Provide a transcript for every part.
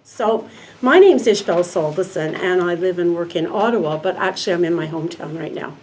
So my name's Ishbel Solvason, and I live and work in Ottawa, but actually I'm in my hometown right now.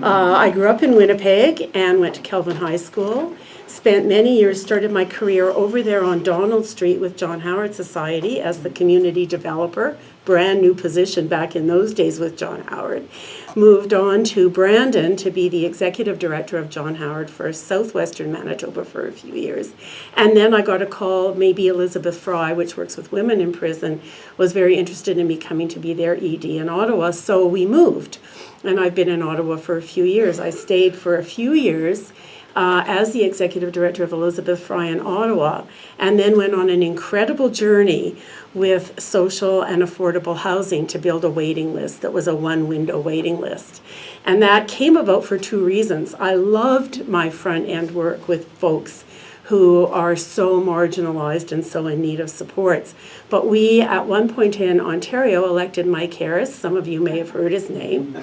I grew up in Winnipeg and went to Kelvin High School. Spent many years, started my career over there on Donald Street with John Howard Society as the community developer, brand new position back in those days with John Howard. Moved on to Brandon to be the executive director of John Howard for southwestern Manitoba for a few years. And then I got a call, maybe Elizabeth Fry, which works with women in prison, was very interested in me coming to be their ED in Ottawa, so we moved. And I've been in Ottawa for a few years. I stayed for a few years as the executive director of Elizabeth Fry in Ottawa, and then went on an incredible journey with social and affordable housing to build a waiting list that was a one-window waiting list. And that came about for two reasons. I loved my front-end work with folks who are so marginalized and so in need of supports. But we, at one point in Ontario, elected Mike Harris. Some of you may have heard his name.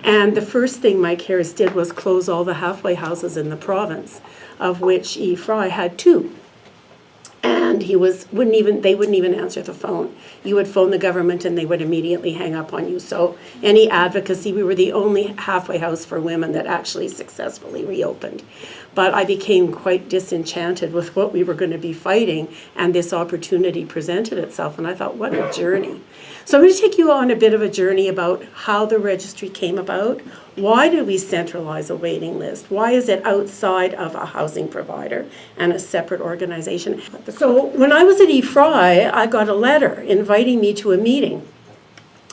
And the first thing Mike Harris did was close all the halfway houses in the province, of which E. Fry had two. And they wouldn't even answer the phone. You would phone the government and they would immediately hang up on you. So any advocacy, we were the only halfway house for women that actually successfully reopened. But I became quite disenchanted with what we were going to be fighting, and this opportunity presented itself, and I thought, what a journey. So I'm going to take you on a bit of a journey about how the registry came about. Why did we centralize a waiting list? Why is it outside of a housing provider and a separate organization? So when I was at E. Fry, I got a letter inviting me to a meeting,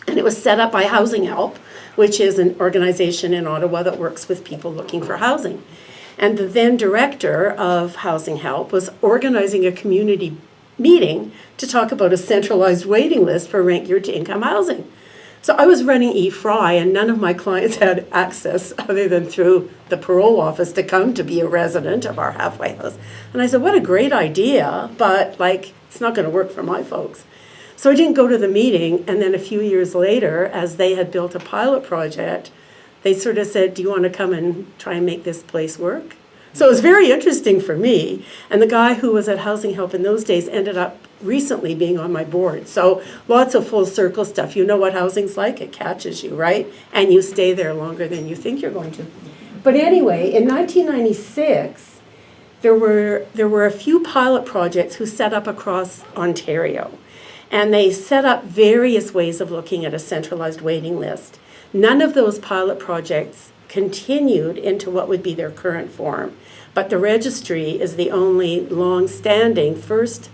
and it was set up by Housing Help, which is an organization in Ottawa that works with people looking for housing. And the then director of Housing Help was organizing a community meeting to talk about a centralized waiting list for rent-geared to income housing. So I was running E. Fry, and none of my clients had access other than through the parole office to come to be a resident of our halfway house. And I said, what a great idea, but it's not going to work for my folks. So I didn't go to the meeting, and then a few years later, as they had built a pilot project, they sort of said, do you want to come and try and make this place work? So it was very interesting for me. And the guy who was at Housing Help in those days ended up recently being on my board. So lots of full circle stuff. You know what housing's like? It catches you, right? And you stay there longer than you think you're going to. But anyway, in 1996, there were a few pilot projects who set up across Ontario. And they set up various ways of looking at a centralized waiting list. None of those pilot projects continued into what would be their current form, but the registry is the only long-standing first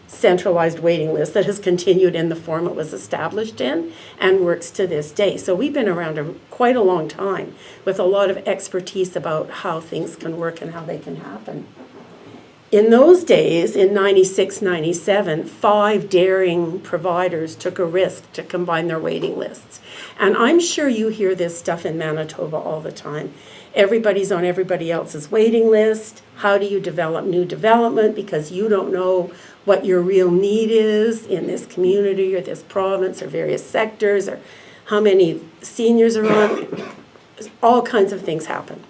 centralized waiting list that has continued in the form it was established in and works to this day. So we've been around quite a long time with a lot of expertise about how things can work and how they can happen. In those days, in 96, 97, 5 daring providers took a risk to combine their waiting lists. And I'm sure you hear this stuff in Manitoba all the time. Everybody's on everybody else's waiting list. How do you develop new development? Because you don't know what your real need is in this community or this province or various sectors or how many seniors are on. All kinds of things happen.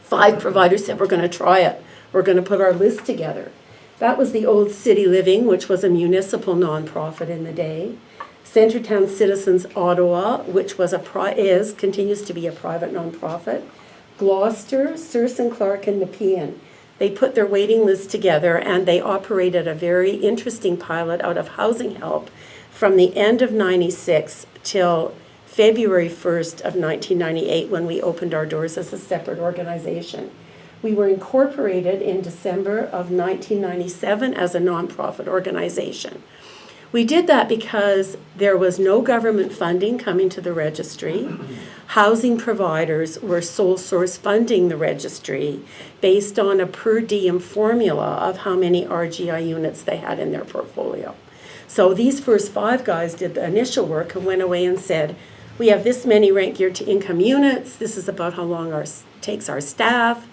5 providers said, we're going to try it. We're going to put our list together. That was the old City Living, which was a municipal nonprofit in the day. Centretown Citizens Ottawa, which was continues to be a private nonprofit. Gloucester, Surson, Clark, and Nepean. They put their waiting list together, and they operated a very interesting pilot out of Housing Help from the end of 96 till February 1st of 1998 when we opened our doors as a separate organization. We were incorporated in December of 1997 as a nonprofit organization. We did that because there was no government funding coming to the registry. Housing providers were sole source funding the registry based on a per diem formula of how many RGI units they had in their portfolio. So these first 5 guys did the initial work and went away and said, we have this many rent geared to income units. This is about how long takes our staff.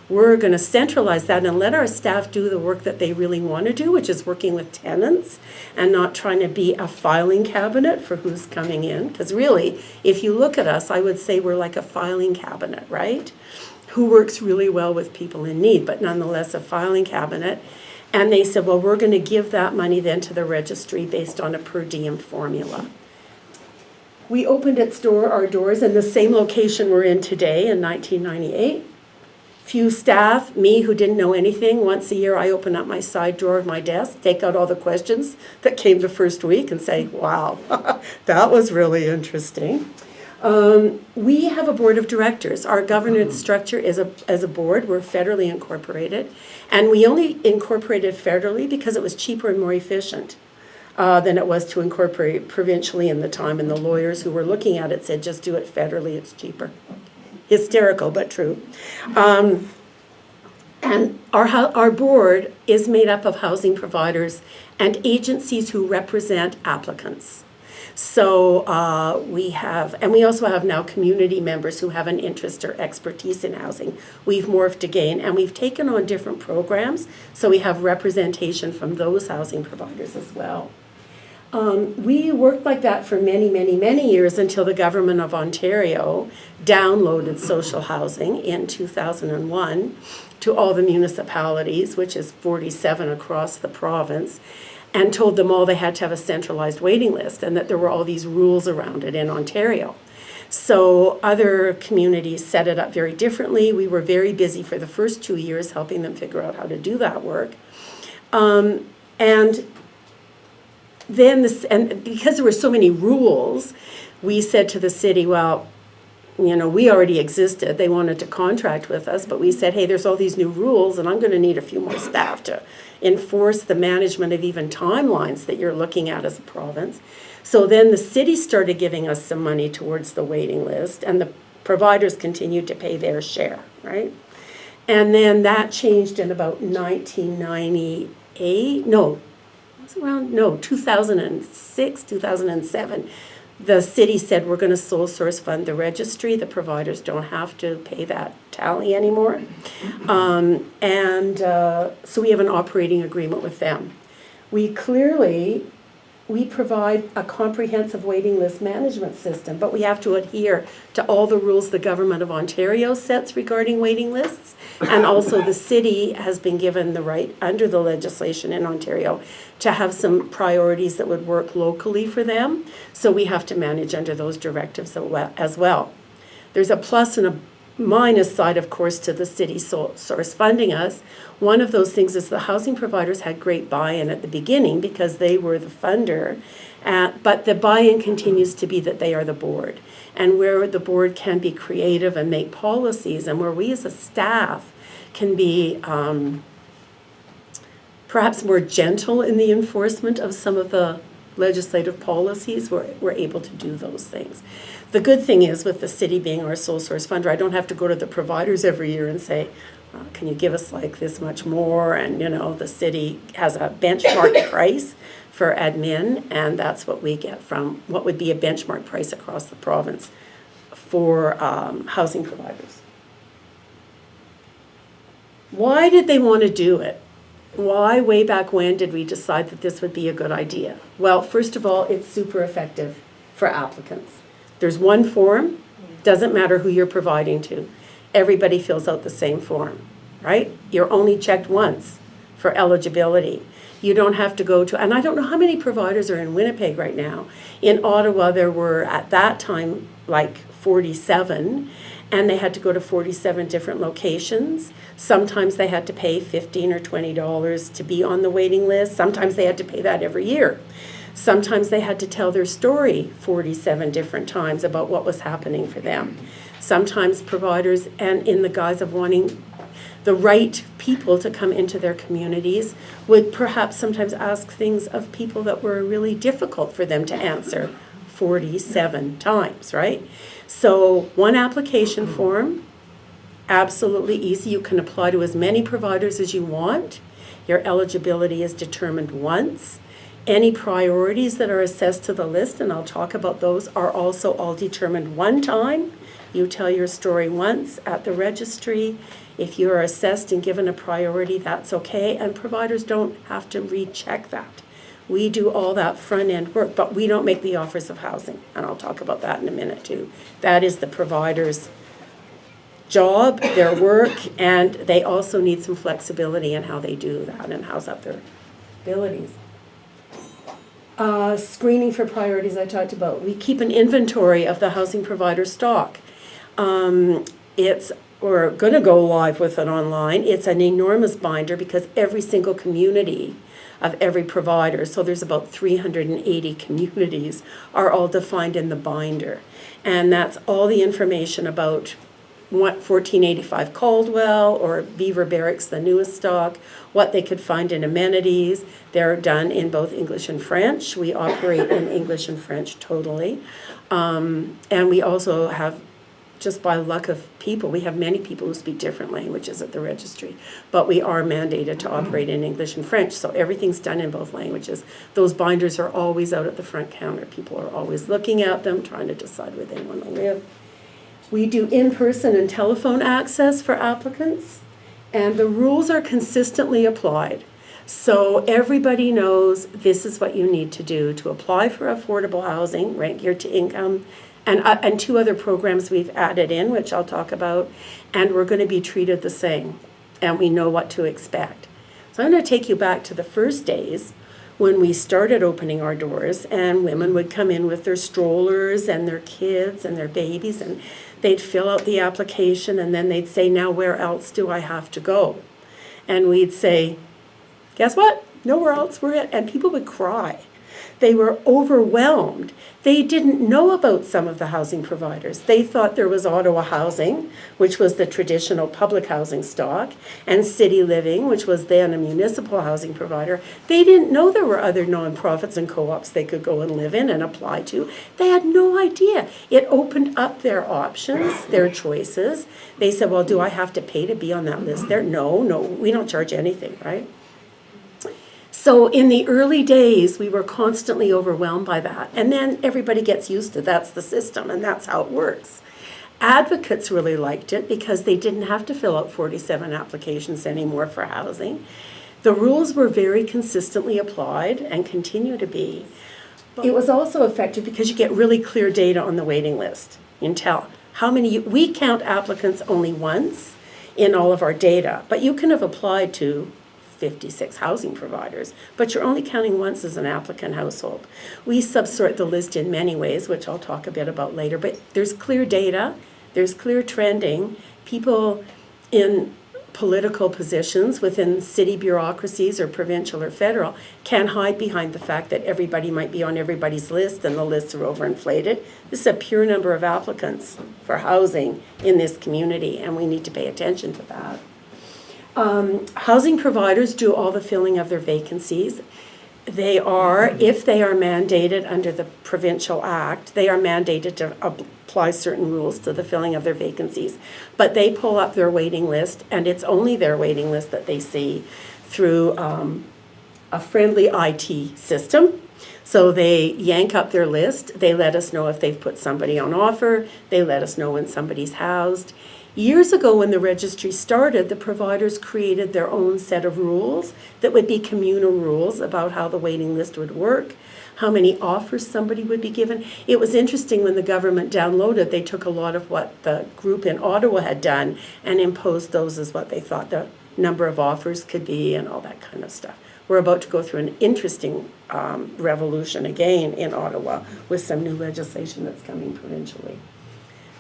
We're going to centralize that and let our staff do the work that they really want to do, which is working with tenants and not trying to be a filing cabinet for who's coming in. Because really, if you look at us, I would say we're like a filing cabinet, right? Who works really well with people in need, but nonetheless a filing cabinet. And they said, well, we're going to give that money then to the registry based on a per diem formula. We opened our doors in the same location we're in today in 1998. Few staff, me who didn't know anything. Once a year I open up my side drawer of my desk, take out all the questions that came the first week and say, wow, that was really interesting. We have a board of directors. Our governance structure is as a board. We're federally incorporated. And we only incorporated federally because it was cheaper and more efficient than it was to incorporate provincially in the time. And the lawyers who were looking at it said, just do it federally, it's cheaper. Hysterical, but true. And our board is made up of housing providers and agencies who represent applicants. So we also have now community members who have an interest or expertise in housing. We've morphed again, and we've taken on different programs, so we have representation from those housing providers as well. We worked like that for many, many, many years until the government of Ontario downloaded social housing in 2001 to all the municipalities, which is 47 across the province, and told them all they had to have a centralized waiting list and that there were all these rules around it in Ontario. So other communities set it up very differently. We were very busy for the first 2 years helping them figure out how to do that work. And because there were so many rules, we said to the city, well, we already existed. They wanted to contract with us, but we said, hey, there's all these new rules, and I'm going to need a few more staff to enforce the management of even timelines that you're looking at as a province. So then the city started giving us some money towards the waiting list, and the providers continued to pay their share, right? And then that changed in about 1998. 2006, 2007. The city said we're going to sole source fund the registry. The providers don't have to pay that tally anymore. So we have an operating agreement with them. We provide a comprehensive waiting list management system, but we have to adhere to all the rules the government of Ontario sets regarding waiting lists. And also the city has been given the right under the legislation in Ontario to have some priorities that would work locally for them. So we have to manage under those directives as well. There's a plus and a minus side, of course, to the city source funding us. One of those things is the housing providers had great buy-in at the beginning because they were the funder, but the buy-in continues to be that they are the board. And where the board can be creative and make policies, and where we as a staff can be perhaps more gentle in the enforcement of some of the legislative policies, we're able to do those things. The good thing is with the city being our sole source funder, I don't have to go to the providers every year and say, can you give us like this much more? And the city has a benchmark price for admin, and that's what we get from what would be a benchmark price across the province for housing providers. Why did they want to do it? Why, way back when, did we decide that this would be a good idea? Well, first of all, it's super effective for applicants. There's one form, doesn't matter who you're providing to. Everybody fills out the same form, right? You're only checked once for eligibility. You don't have to go to, and I don't know how many providers are in Winnipeg right now. In Ottawa, there were at that time like 47, and they had to go to 47 different locations. Sometimes they had to pay $15 or $20 to be on the waiting list. Sometimes they had to pay that every year. Sometimes they had to tell their story 47 different times about what was happening for them. Sometimes providers, and in the guise of wanting the right people to come into their communities, would perhaps sometimes ask things of people that were really difficult for them to answer 47 times, right? So one application form, absolutely easy. You can apply to as many providers as you want. Your eligibility is determined once. Any priorities that are assessed to the list, and I'll talk about those, are also all determined one time. You tell your story once at the registry. If you are assessed and given a priority, that's okay, and providers don't have to recheck that. We do all that front-end work, but we don't make the offers of housing, and I'll talk about that in a minute too. That is the provider's job, their work, and they also need some flexibility in how they do that and house up their abilities. Screening for priorities I talked about. We keep an inventory of the housing provider stock. We're going to go live with it online. It's an enormous binder because every single community of every provider, so there's about 380 communities, are all defined in the binder. And that's all the information about 1485 Caldwell or Beaver Barracks, the newest stock, what they could find in amenities. They're done in both English and French. We operate in English and French totally. And we also have, just by luck of people, we have many people who speak different languages at the registry, but we are mandated to operate in English and French, so everything's done in both languages. Those binders are always out at the front counter. People are always looking at them, trying to decide where they want to live. We do in-person and telephone access for applicants, and the rules are consistently applied. So everybody knows this is what you need to do to apply for affordable housing, rent geared to income, and 2 other programs we've added in, which I'll talk about, and we're going to be treated the same, and we know what to expect. So I'm going to take you back to the first days when we started opening our doors, and women would come in with their strollers and their kids and their babies, and they'd fill out the application, and then they'd say, now where else do I have to go? And we'd say, guess what? Nowhere else, we're it. And people would cry. They were overwhelmed. They didn't know about some of the housing providers. They thought there was Ottawa Housing, which was the traditional public housing stock, and City Living, which was then a municipal housing provider. They didn't know there were other nonprofits and co-ops they could go and live in and apply to. They had no idea. It opened up their options, their choices. They said, well, do I have to pay to be on that list there? No, we don't charge anything, right? So in the early days, we were constantly overwhelmed by that. And then everybody gets used to that's the system and that's how it works. Advocates really liked it because they didn't have to fill out 47 applications anymore for housing. The rules were very consistently applied and continue to be. It was also effective because you get really clear data on the waiting list. You can tell how many, we count applicants only once in all of our data, but you can have applied to 56 housing providers, but you're only counting once as an applicant household. We subsort the list in many ways, which I'll talk a bit about later, but there's clear data, there's clear trending. People in political positions within city bureaucracies or provincial or federal can hide behind the fact that everybody might be on everybody's list and the lists are overinflated. This is a pure number of applicants for housing in this community, and we need to pay attention to that. Housing providers do all the filling of their vacancies. They are, if they are mandated under the Provincial Act, they are mandated to apply certain rules to the filling of their vacancies. But they pull up their waiting list, and it's only their waiting list that they see through a friendly IT system. So they yank up their list. They let us know if they've put somebody on offer. They let us know when somebody's housed. Years ago, when the registry started, the providers created their own set of rules that would be communal rules about how the waiting list would work, how many offers somebody would be given. It was interesting when the government downloaded, they took a lot of what the group in Ottawa had done and imposed those as what they thought the number of offers could be and all that kind of stuff. We're about to go through an interesting revolution again in Ottawa with some new legislation that's coming provincially.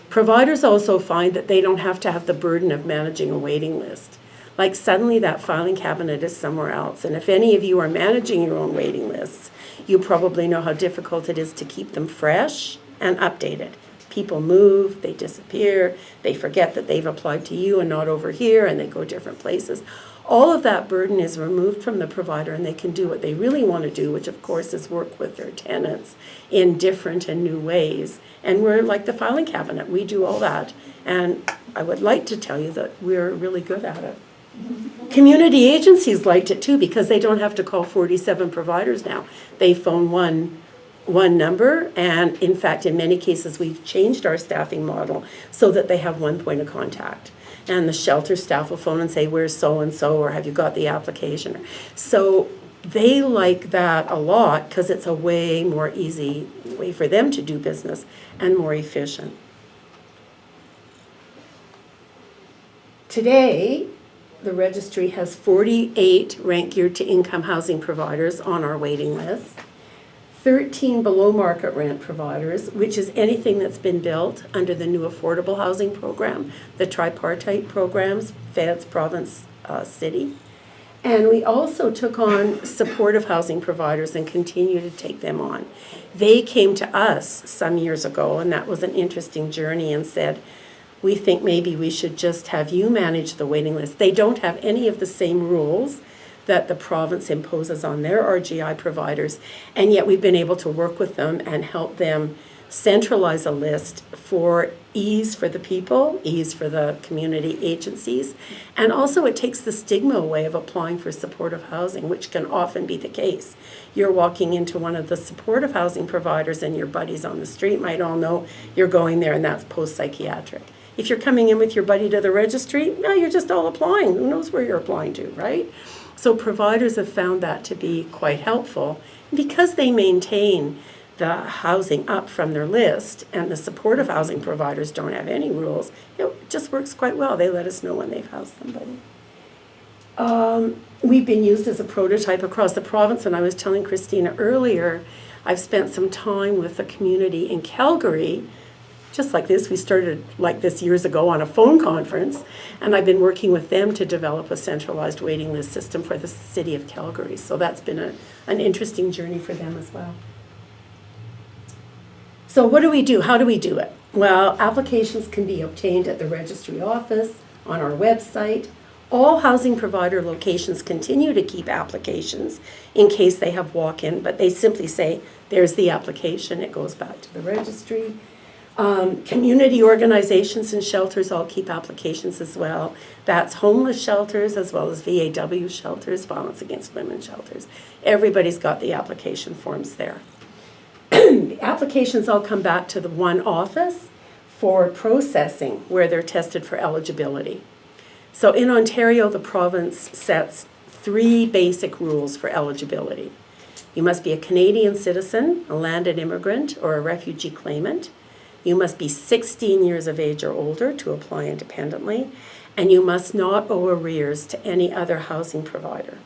Providers also find that they don't have to have the burden of managing a waiting list. Like suddenly that filing cabinet is somewhere else. And if any of you are managing your own waiting lists, you probably know how difficult it is to keep them fresh and updated. People move, they disappear, they forget that they've applied to you and not over here, and they go different places. All of that burden is removed from the provider, and they can do what they really want to do, which of course is work with their tenants in different and new ways. And we're like the filing cabinet. We do all that. And I would like to tell you that we're really good at it. Community agencies liked it too because they don't have to call 47 providers now. They phone one number, and in fact, in many cases, we've changed our staffing model so that they have one point of contact. And the shelter staff will phone and say, where's so-and-so, or have you got the application? So they like that a lot because it's a way more easy way for them to do business and more efficient. Today, the registry has 48 rank geared to income housing providers on our waiting list, 13 below market rent providers, which is anything that's been built under the new affordable housing program, the tripartite programs, feds, province, city. And we also took on supportive housing providers and continue to take them on. They came to us some years ago, and that was an interesting journey, and said, we think maybe we should just have you manage the waiting list. They don't have any of the same rules that the province imposes on their RGI providers, and yet we've been able to work with them and help them centralize a list for ease for the people, ease for the community agencies, and also it takes the stigma away of applying for supportive housing, which can often be the case. You're walking into one of the supportive housing providers and your buddies on the street might all know you're going there, and that's post-psychiatric. If you're coming in with your buddy to the registry, no, you're just all applying. Who knows where you're applying to, right? So providers have found that to be quite helpful because they maintain the housing up from their list, and the supportive housing providers don't have any rules. It just works quite well. They let us know when they've housed somebody. We've been used as a prototype across the province, and I was telling Christina earlier, I've spent some time with the community in Calgary, just like this. We started like this years ago on a phone conference, and I've been working with them to develop a centralized waiting list system for the city of Calgary. So that's been an interesting journey for them as well. So what do we do? How do we do it? Well, applications can be obtained at the registry office, on our website. All housing provider locations continue to keep applications in case they have walk-in, but they simply say, there's the application, it goes back to the registry. Community organizations and shelters all keep applications as well. That's homeless shelters as well as VAW shelters, violence against women shelters. Everybody's got the application forms there. The applications all come back to the one office for processing where they're tested for eligibility. So in Ontario, the province sets 3 basic rules for eligibility. You must be a Canadian citizen, a landed immigrant, or a refugee claimant. You must be 16 years of age or older to apply independently, and you must not owe arrears to any other housing provider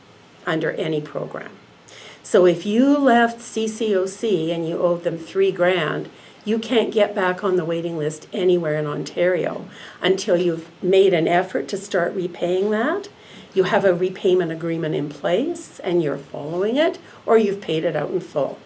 under any program. So if you left CCOC and you owed them $3,000, you can't get back on the waiting list anywhere in Ontario until you've made an effort to start repaying that. You have a repayment agreement in place and you're following it, or you've paid it out in full.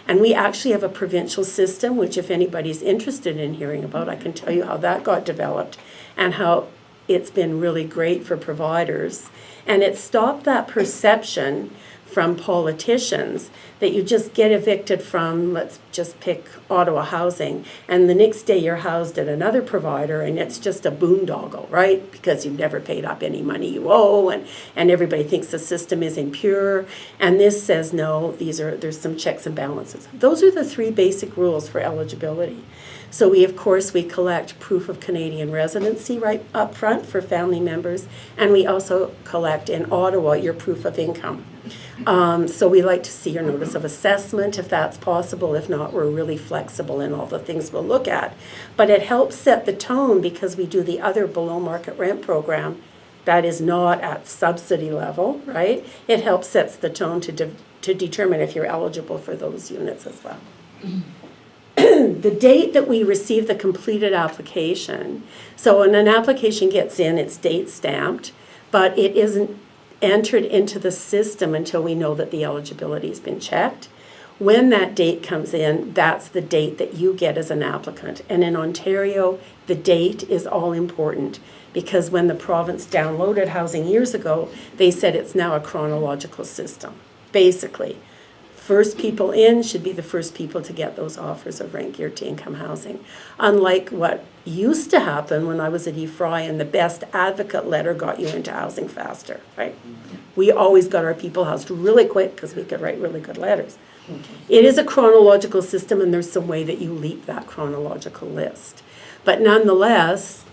And we actually have a provincial system, which if anybody's interested in hearing about, I can tell you how that got developed and how it's been really great for providers. And it stopped that perception from politicians that you just get evicted from, let's just pick Ottawa Housing, and the next day you're housed at another provider and it's just a boondoggle, right? Because you've never paid up any money you owe, and everybody thinks the system is impure. And this says no, there's some checks and balances. Those are the 3 basic rules for eligibility. So we collect proof of Canadian residency right up front for family members, and we also collect in Ottawa your proof of income. So we like to see your notice of assessment if that's possible. If not, we're really flexible in all the things we'll look at. But it helps set the tone because we do the other below market rent program that is not at subsidy level, right? It helps sets the tone to determine if you're eligible for those units as well. The date that we receive the completed application, so when an application gets in, it's date stamped, but it isn't entered into the system until we know that the eligibility has been checked. When that date comes in, that's the date that you get as an applicant. And in Ontario, the date is all important because when the province downloaded housing years ago, they said it's now a chronological system. Basically, first people in should be the first people to get those offers of rent geared to income housing. Unlike what used to happen when I was at eFry and the best advocate letter got you into housing faster, right? We always got our people housed really quick because we could write really good letters. It is a chronological system, and there's some way that you leap that chronological list. But nonetheless,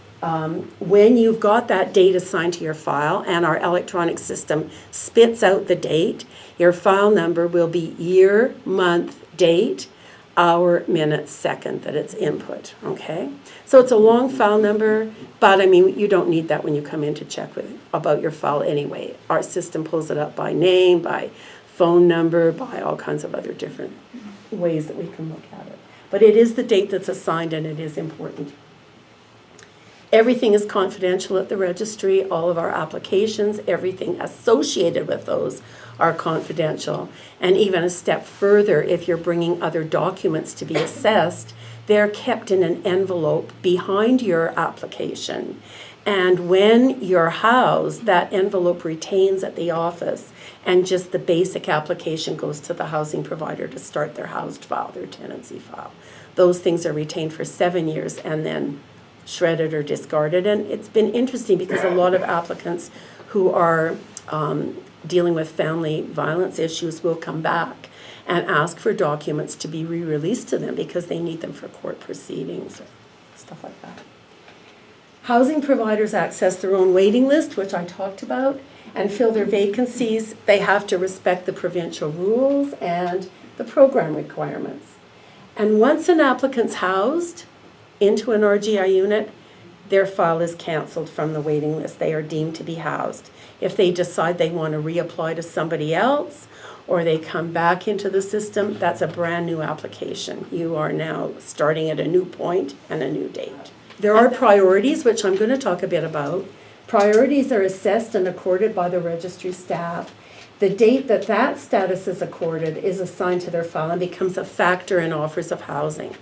when you've got that date assigned to your file and our electronic system spits out the date, your file number will be year, month, date hour, minute, second that it's input, okay? So it's a long file number, but I mean, you don't need that when you come in to check about your file anyway. Our system pulls it up by name, by phone number, by all kinds of other different ways that we can look at it. But it is the date that's assigned, and it is important. Everything is confidential at the registry. All of our applications, everything associated with those are confidential. And even a step further, if you're bringing other documents to be assessed, they're kept in an envelope behind your application. And when you're housed, that envelope retains at the office, and just the basic application goes to the housing provider to start their housed file, their tenancy file. Those things are retained for 7 years and then shredded or discarded. And it's been interesting because a lot of applicants who are dealing with family violence issues will come back and ask for documents to be re-released to them because they need them for court proceedings or stuff like that. Housing providers access their own waiting list, which I talked about, and fill their vacancies. They have to respect the provincial rules and the program requirements. And once an applicant's housed into an RGI unit, their file is canceled from the waiting list. They are deemed to be housed. If they decide they want to reapply to somebody else or they come back into the system, that's a brand new application. You are now starting at a new point and a new date. There are priorities, which I'm going to talk a bit about. Priorities are assessed and accorded by the registry staff. The date that that status is accorded is assigned to their file and becomes a factor in offers of housing.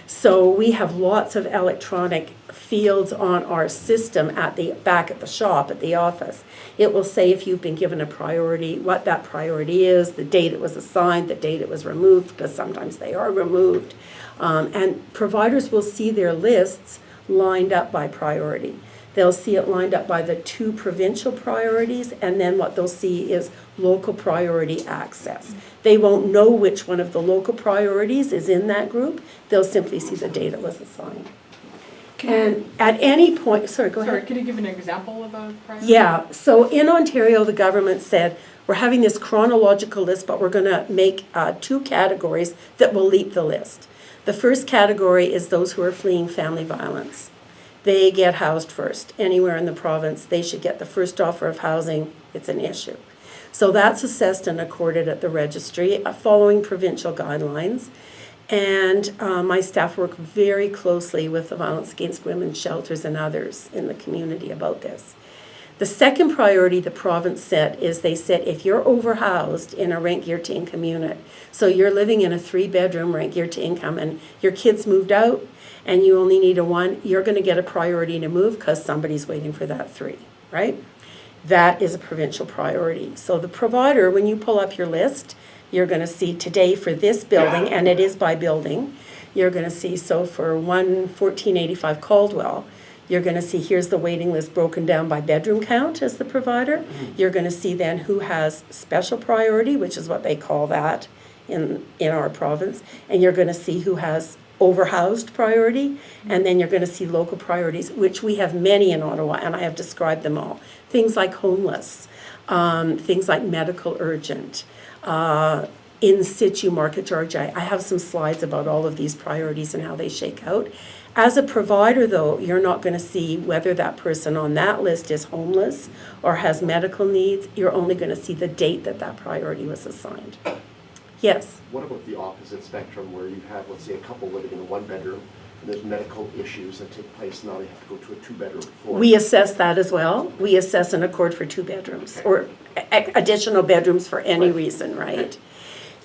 So we have lots of electronic fields on our system at the back at the shop, at the office. It will say if you've been given a priority, what that priority is, the date it was assigned, the date it was removed, because sometimes they are removed. And providers will see their lists lined up by priority. They'll see it lined up by the 2 provincial priorities, and then what they'll see is local priority access. They won't know which one of the local priorities is in that group. They'll simply see the date it was assigned. And at any point, sorry, go ahead. Sorry, can you give an example of a priority? Yeah, so in Ontario, the government said, we're having this chronological list, but we're going to make 2 categories that will leap the list. The first category is those who are fleeing family violence. They get housed first. Anywhere in the province, they should get the first offer of housing. It's an issue. So that's assessed and accorded at the registry, following provincial guidelines. And my staff work very closely with the Violence Against Women shelters and others in the community about this. The second priority the province set is they said if you're overhoused in a rent-geared-to-income unit, so you're living in a 3-bedroom rent-geared-to-income and your kids moved out and you only need a 1, you're going to get a priority to move because somebody's waiting for that 3, right? That is a provincial priority. So the provider, when you pull up your list, you're going to see today for this building, and it is by building, you're going to see, so for 1485 Caldwell, you're going to see here's the waiting list broken down by bedroom count as the provider. You're going to see then who has special priority, which is what they call that in our province, and you're going to see who has overhoused priority, and then you're going to see local priorities, which we have many in Ottawa, and I have described them all. Things like homeless, things like medical urgent, in situ market charge. I have some slides about all of these priorities and how they shake out. As a provider, though, you're not going to see whether that person on that list is homeless or has medical needs. You're only going to see the date that that priority was assigned. Yes? What about the opposite spectrum where you have, let's say, a couple living in a 1-bedroom and there's medical issues that take place, now they have to go to a 2-bedroom floor? We assess that as well. We assess an accord for 2 bedrooms or additional bedrooms for any reason, right?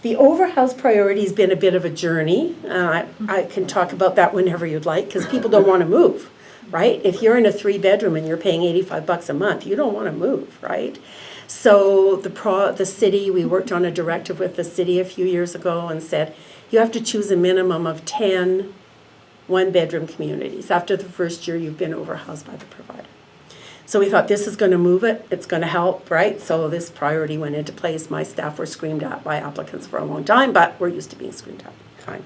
The overhouse priority has been a bit of a journey. I can talk about that whenever you'd like because people don't want to move, right? If you're in a 3-bedroom and you're paying $85 a month, you don't want to move, right? So the city, we worked on a directive with the city a few years ago and said, you have to choose a minimum of 10 1-bedroom communities after the first year you've been overhoused by the provider. So we thought this is going to move it, it's going to help, right? So this priority went into place. My staff were screamed at by applicants for a long time, but we're used to being screamed at. Fine.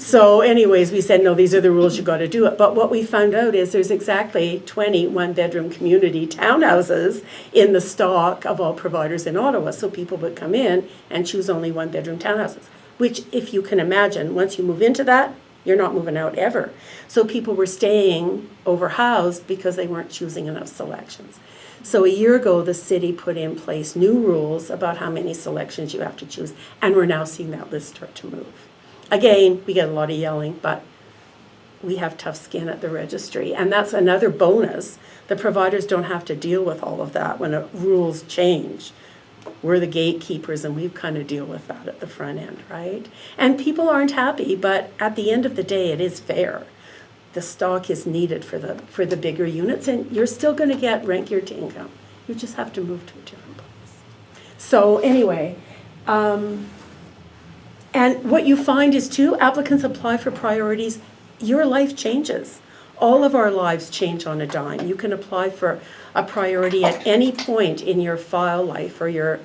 So anyways, we said, no, these are the rules, you got to do it. But what we found out is there's exactly 20 1-bedroom community townhouses in the stock of all providers in Ottawa. So people would come in and choose only 1-bedroom townhouses. which, if you can imagine, once you move into that, you're not moving out ever. So people were staying overhoused because they weren't choosing enough selections. So a year ago, the city put in place new rules about how many selections you have to choose, and we're now seeing that list start to move. Again, we get a lot of yelling, but we have tough skin at the registry, and that's another bonus. The providers don't have to deal with all of that when rules change. We're the gatekeepers, and we kind of deal with that at the front end, right? And people aren't happy, but at the end of the day, it is fair. The stock is needed for the bigger units, and you're still going to get rent geared to income. You just have to move to a different place. So anyway, and what you find is too, applicants apply for priorities. Your life changes. All of our lives change on a dime. You can apply for a priority at any point in your file life or your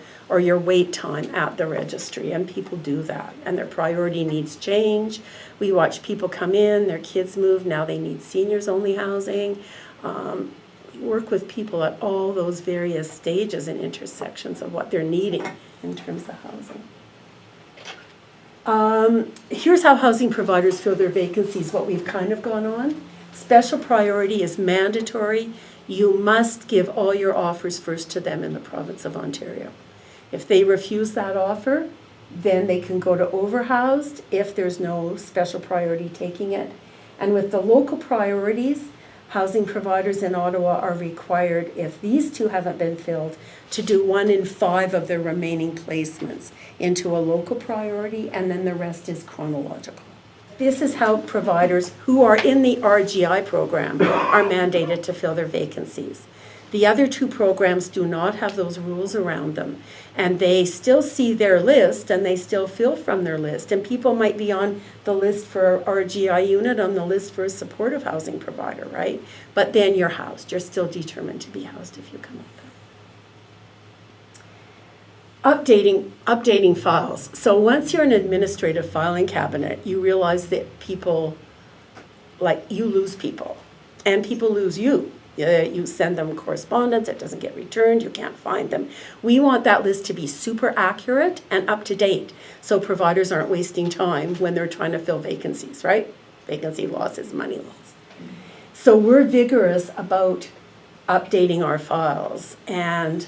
wait time at the registry, and people do that, and their priority needs change. We watch people come in, their kids move, now they need seniors-only housing. We work with people at all those various stages and intersections of what they're needing in terms of housing. Here's how housing providers fill their vacancies, what we've kind of gone on. Special priority is mandatory. You must give all your offers first to them in the province of Ontario. If they refuse that offer, then they can go to overhoused if there's no special priority taking it. And with the local priorities, housing providers in Ottawa are required, if these two haven't been filled, to do 1 in 5 of their remaining placements into a local priority, and then the rest is chronological. This is how providers who are in the RGI program are mandated to fill their vacancies. The other two programs do not have those rules around them, and they still see their list and they still fill from their list. And people might be on the list for RGI unit, on the list for a supportive housing provider, right? But then you're housed. You're still determined to be housed if you come up there. Updating files. So once you're an administrative filing cabinet, you realize that people, like, you lose people, and people lose you. You send them correspondence, it doesn't get returned, you can't find them. We want that list to be super accurate and up to date, so providers aren't wasting time when they're trying to fill vacancies, right? Vacancy loss is money loss. So we're vigorous about updating our files, and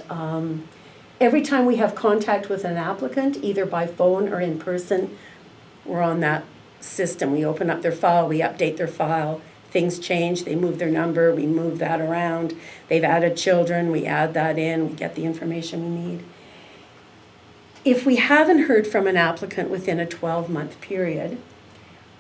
every time we have contact with an applicant, either by phone or in person, we're on that system. We open up their file, we update their file. Things change, they move their number, we move that around. They've added children, we add that in, we get the information we need. If we haven't heard from an applicant within a 12-month period,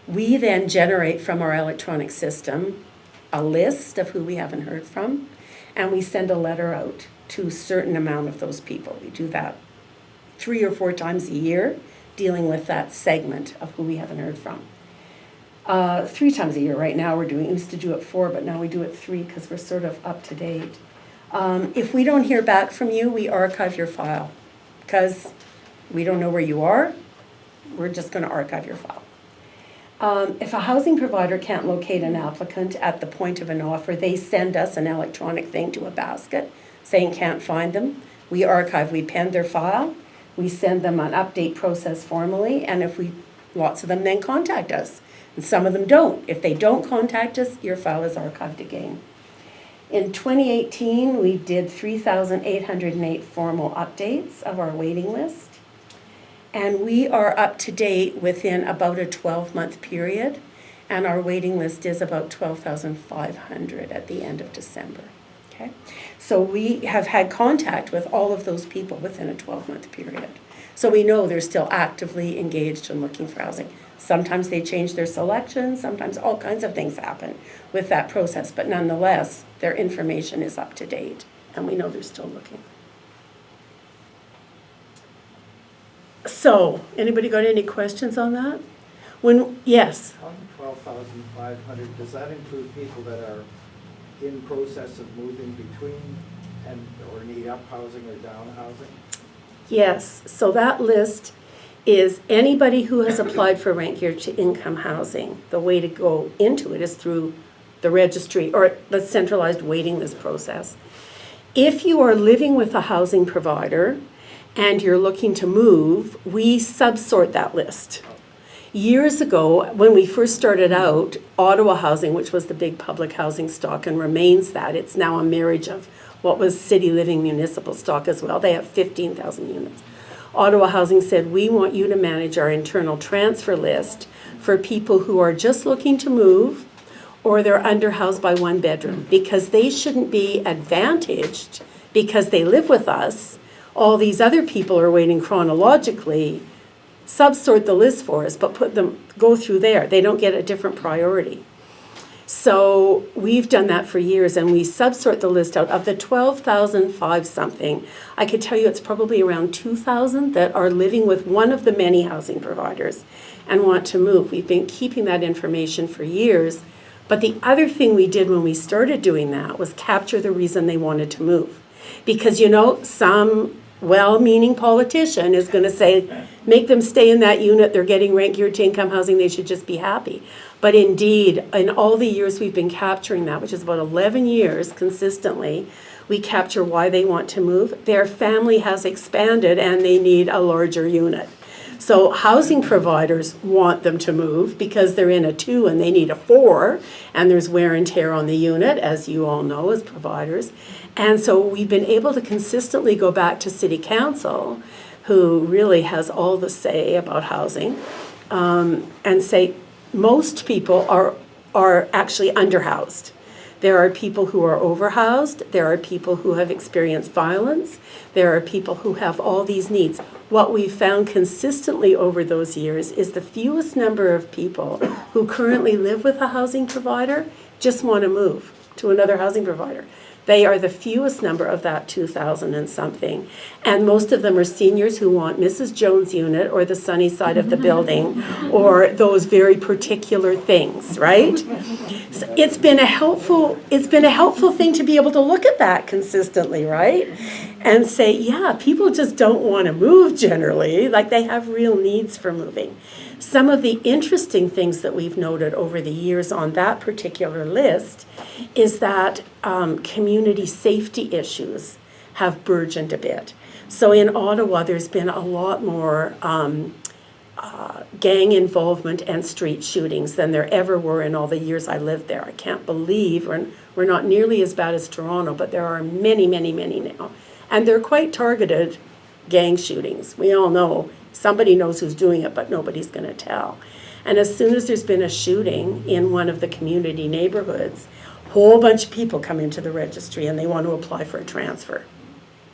we then generate from our electronic system a list of who we haven't heard from, and we send a letter out to a certain amount of those people. We do that 3 or 4 times a year, dealing with that segment of who we haven't heard from. 3 times a year right now we used to do it 4, but now we do it 3 because we're sort of up to date. If we don't hear back from you, we archive your file because we don't know where you are. We're just going to archive your file. If a housing provider can't locate an applicant at the point of an offer, they send us an electronic thing to a basket saying can't find them. We archive, we pen their file, we send them an update process formally, and lots of them then contact us. And some of them don't. If they don't contact us, your file is archived again. In 2018, we did 3,808 formal updates of our waiting list. And we are up to date within about a 12-month period. And our waiting list is about 12,500 at the end of December. Okay? So we have had contact with all of those people within a 12-month period. So we know they're still actively engaged in looking for housing. Sometimes they change their selection, sometimes all kinds of things happen with that process, but nonetheless, their information is up to date, and we know they're still looking. So, anybody got any questions on that? Yes? On 12,500, does that include people that are in process of moving between or need up housing or down housing? Yes, so that list is anybody who has applied for rent geared to income housing. The way to go into it is through the registry or the centralized waiting list process. If you are living with a housing provider and you're looking to move, we subsort that list. Years ago, when we first started out, Ottawa Housing, which was the big public housing stock and remains that, it's now a marriage of what was City Living municipal stock as well. They have 15,000 units. Ottawa Housing said, we want you to manage our internal transfer list for people who are just looking to move or they're underhoused by one bedroom, because they shouldn't be advantaged because they live with us. All these other people are waiting chronologically. Subsort the list for us, but go through there. They don't get a different priority. So we've done that for years, and we subsort the list out. Of the 12,005 something, I could tell you it's probably around 2,000 that are living with one of the many housing providers and want to move. We've been keeping that information for years, but the other thing we did when we started doing that was capture the reason they wanted to move. Because, some well-meaning politician is going to say, make them stay in that unit, they're getting rent geared to income housing, they should just be happy. But indeed, in all the years we've been capturing that, which is about 11 years consistently, we capture why they want to move. Their family has expanded and they need a larger unit. So housing providers want them to move because they're in a 2 and they need a 4, and there's wear and tear on the unit, as you all know as providers. And so we've been able to consistently go back to City Council, who really has all the say about housing, and say most people are actually underhoused. There are people who are overhoused. There are people who have experienced violence. There are people who have all these needs. What we've found consistently over those years is the fewest number of people who currently live with a housing provider just want to move to another housing provider. They are the fewest number of that 2,000 and something. And most of them are seniors who want Mrs. Jones' unit or the sunny side of the building or those very particular things, right? So it's been a helpful thing to be able to look at that consistently, right? And say, yeah, people just don't want to move generally, like they have real needs for moving. Some of the interesting things that we've noted over the years on that particular list is that community safety issues have burgeoned a bit. So in Ottawa, there's been a lot more gang involvement and street shootings than there ever were in all the years I lived there. I can't believe we're not nearly as bad as Toronto, but there are many, many, many now. And they're quite targeted gang shootings. We all know somebody knows who's doing it, but nobody's going to tell. And as soon as there's been a shooting in one of the community neighborhoods, a whole bunch of people come into the registry and they want to apply for a transfer,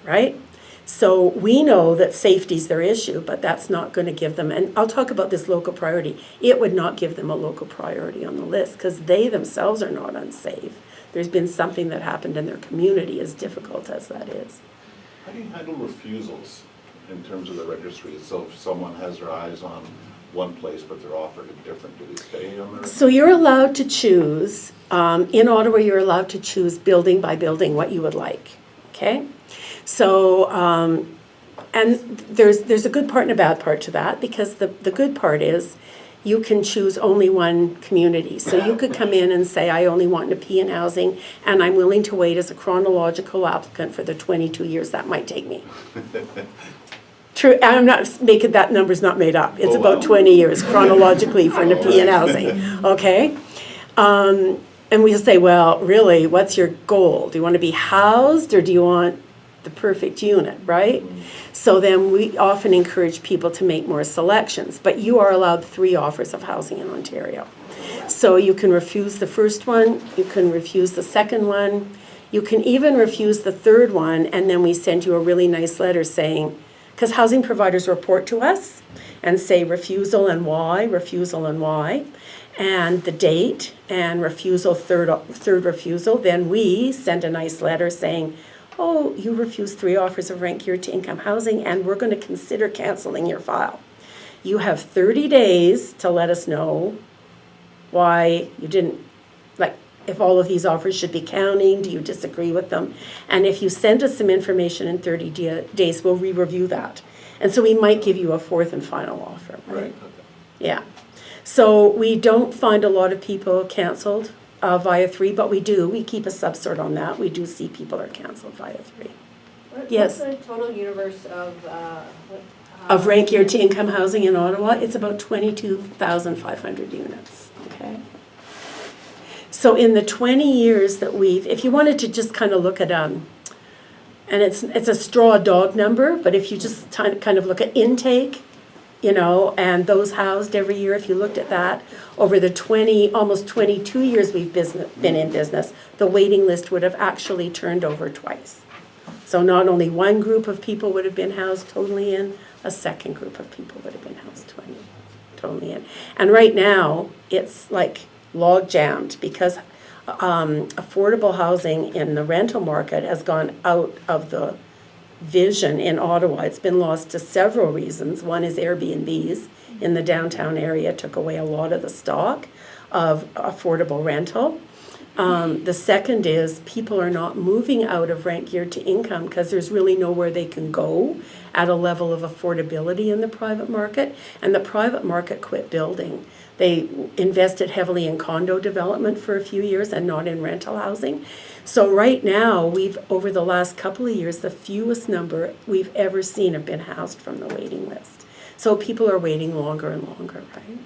right? So we know that safety's their issue, but that's not going to give them, and I'll talk about this local priority, it would not give them a local priority on the list because they themselves are not unsafe. There's been something that happened in their community, as difficult as that is. How do you handle refusals in terms of the registry? So if someone has their eyes on one place but they're offered a different, do they stay on there? So you're allowed to choose, in Ottawa you're allowed to choose building by building what you would like, okay? So, and there's a good part and a bad part to that, because the good part is you can choose only one community. So you could come in and say, I only want Nepean housing, and I'm willing to wait as a chronological applicant for the 22 years that might take me. True, I'm not making, that number's not made up. It's about 20 years chronologically for Nepean housing, okay? And we'll say, well, really, what's your goal? Do you want to be housed, or do you want the perfect unit, right? So then we often encourage people to make more selections, but you are allowed 3 offers of housing in Ontario. So you can refuse the first one, you can refuse the second one, you can even refuse the third one, and then we send you a really nice letter saying, because housing providers report to us and say refusal and why, and the date and refusal, third refusal, then we send a nice letter saying, oh, you refused 3 offers of rent geared to income housing, and we're going to consider canceling your file. You have 30 days to let us know why you didn't, like, if all of these offers should be counting, do you disagree with them? And if you send us some information in 30 days, we'll re-review that. And so we might give you a 4th and final offer, right? Okay. Yeah. So we don't find a lot of people canceled via 3, but we do. We keep a subsort on that. We do see people are canceled via 3. Yes. What's the total universe of, Of rank year to income housing in Ottawa, it's about 22,500 units, okay? So in the 20 years that if you wanted to just kind of look at, and it's a straw dog number, but if you just kind of look at intake, and those housed every year, if you looked at that, over the almost 22 years we've been in business, the waiting list would have actually turned over twice. So not only one group of people would have been housed totally in, a second group of people would have been housed totally in. And right now, it's like log jammed because affordable housing in the rental market has gone out of the vision in Ottawa. It's been lost to several reasons. One is Airbnbs in the downtown area took away a lot of the stock of affordable rental. The second is people are not moving out of rank gear to income because there's really nowhere they can go at a level of affordability in the private market, and the private market quit building. They invested heavily in condo development for a few years and not in rental housing. So right now, over the last couple of years, the fewest number we've ever seen have been housed from the waiting list. So people are waiting longer and longer, right?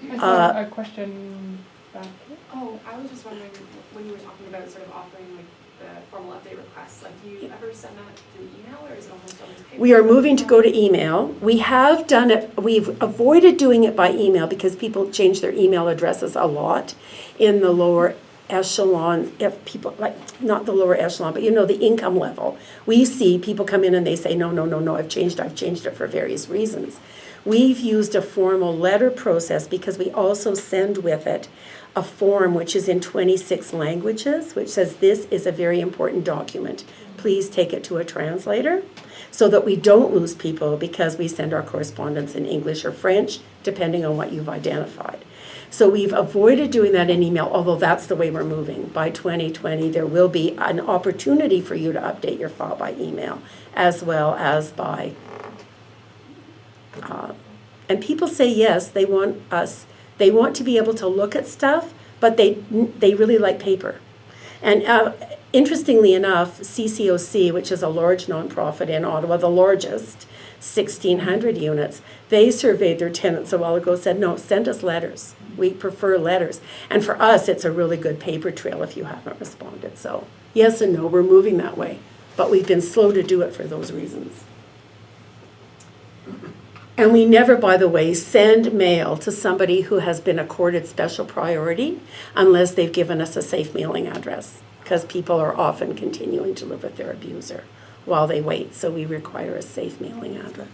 I saw a question back here. Oh, I was just wondering, when you were talking about sort of offering like the formal update requests, like do you ever send that through email or is it almost always paper? We are moving to go to email. We have done it, we've avoided doing it by email because people change their email addresses a lot in the lower echelon, if people, like, not the lower echelon, but the income level. We see people come in and they say, no, I've changed it for various reasons. We've used a formal letter process because we also send with it a form which is in 26 languages, which says this is a very important document. Please take it to a translator so that we don't lose people because we send our correspondence in English or French, depending on what you've identified. So we've avoided doing that in email, although that's the way we're moving. By 2020, there will be an opportunity for you to update your file by email, as well as by, and people say yes, they want to be able to look at stuff, but they really like paper. And interestingly enough, CCOC, which is a large nonprofit in Ottawa, the largest, 1,600 units, they surveyed their tenants a while ago, said, no, send us letters. We prefer letters. And for us, it's a really good paper trail if you haven't responded. So yes and no, we're moving that way. But we've been slow to do it for those reasons. And we never, by the way, send mail to somebody who has been accorded special priority unless they've given us a safe mailing address, because people are often continuing to live with their abuser while they wait. So we require a safe mailing address.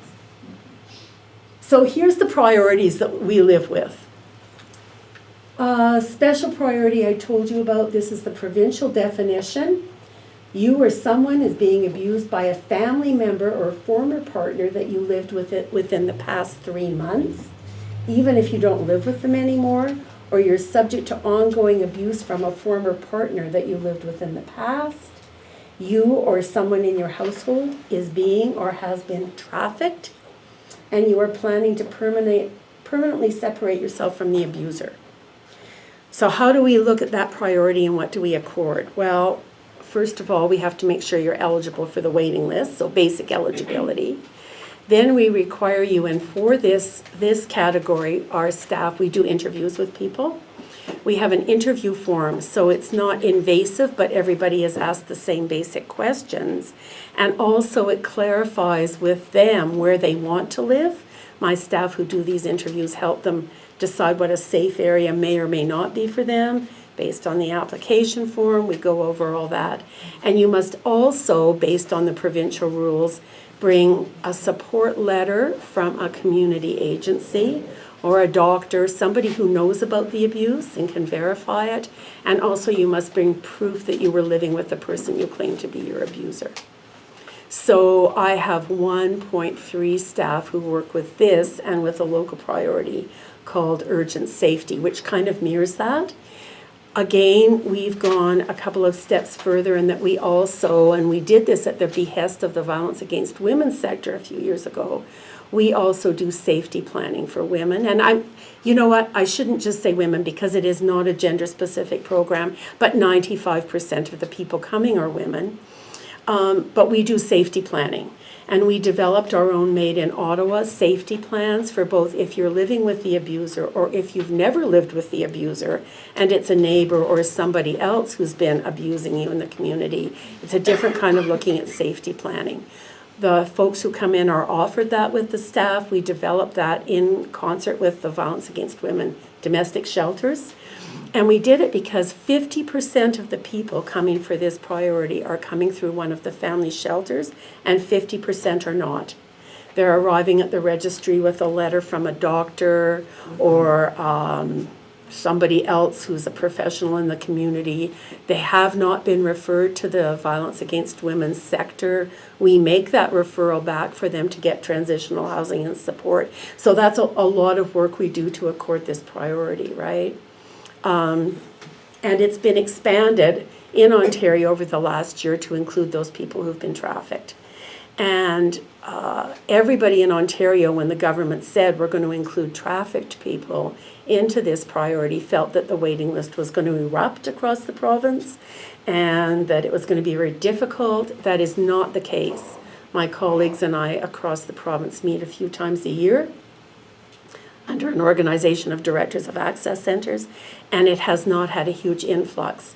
So here's the priorities that we live with. Special priority I told you about. This is the provincial definition. You or someone is being abused by a family member or former partner that you lived with it within the past 3 months, even if you don't live with them anymore, or you're subject to ongoing abuse from a former partner that you lived with in the past. You or someone in your household is being or has been trafficked, and you are planning to permanently separate yourself from the abuser. So how do we look at that priority and what do we accord? Well, first of all, we have to make sure you're eligible for the waiting list, so basic eligibility. Then we require you, and for this category, our staff, we do interviews with people. We have an interview form, so it's not invasive, but everybody is asked the same basic questions. And also it clarifies with them where they want to live. My staff who do these interviews help them decide what a safe area may or may not be for them. Based on the application form, we go over all that. And you must also, based on the provincial rules, bring a support letter from a community agency or a doctor, somebody who knows about the abuse and can verify it. And also you must bring proof that you were living with the person you claim to be your abuser. So I have 1.3 staff who work with this and with a local priority called urgent safety, which kind of mirrors that. Again, we've gone a couple of steps further in that we also, and we did this at the behest of the violence against women sector a few years ago, we also do safety planning for women. And you know what, I shouldn't just say women because it is not a gender specific program, but 95% of the people coming are women. But we do safety planning. And we developed our own made in Ottawa safety plans for both if you're living with the abuser or if you've never lived with the abuser and it's a neighbor or somebody else who's been abusing you in the community. It's a different kind of looking at safety planning. The folks who come in are offered that with the staff. We developed that in concert with the Violence Against Women domestic shelters. And we did it because 50% of the people coming for this priority are coming through one of the family shelters and 50% are not. They're arriving at the registry with a letter from a doctor or somebody else who's a professional in the community. They have not been referred to the Violence Against Women sector. We make that referral back for them to get transitional housing and support. So that's a lot of work we do to accord this priority, right? And it's been expanded in Ontario over the last year to include those people who've been trafficked. And everybody in Ontario, when the government said we're going to include trafficked people into this priority, felt that the waiting list was going to erupt across the province and that it was going to be very difficult. That is not the case. My colleagues and I across the province meet a few times a year under an organization of directors of access centres, and it has not had a huge influx.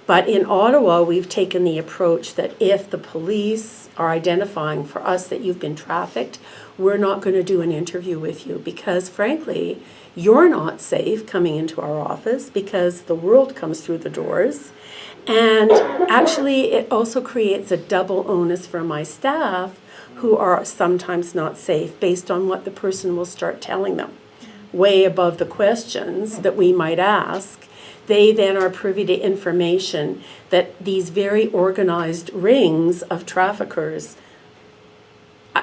But in Ottawa, we've taken the approach that if the police are identifying for us that you've been trafficked, we're not going to do an interview with you because, frankly, you're not safe coming into our office because the world comes through the doors. And actually, it also creates a double onus for my staff who are sometimes not safe based on what the person will start telling them. Way above the questions that we might ask, they then are privy to information that these very organized rings of traffickers,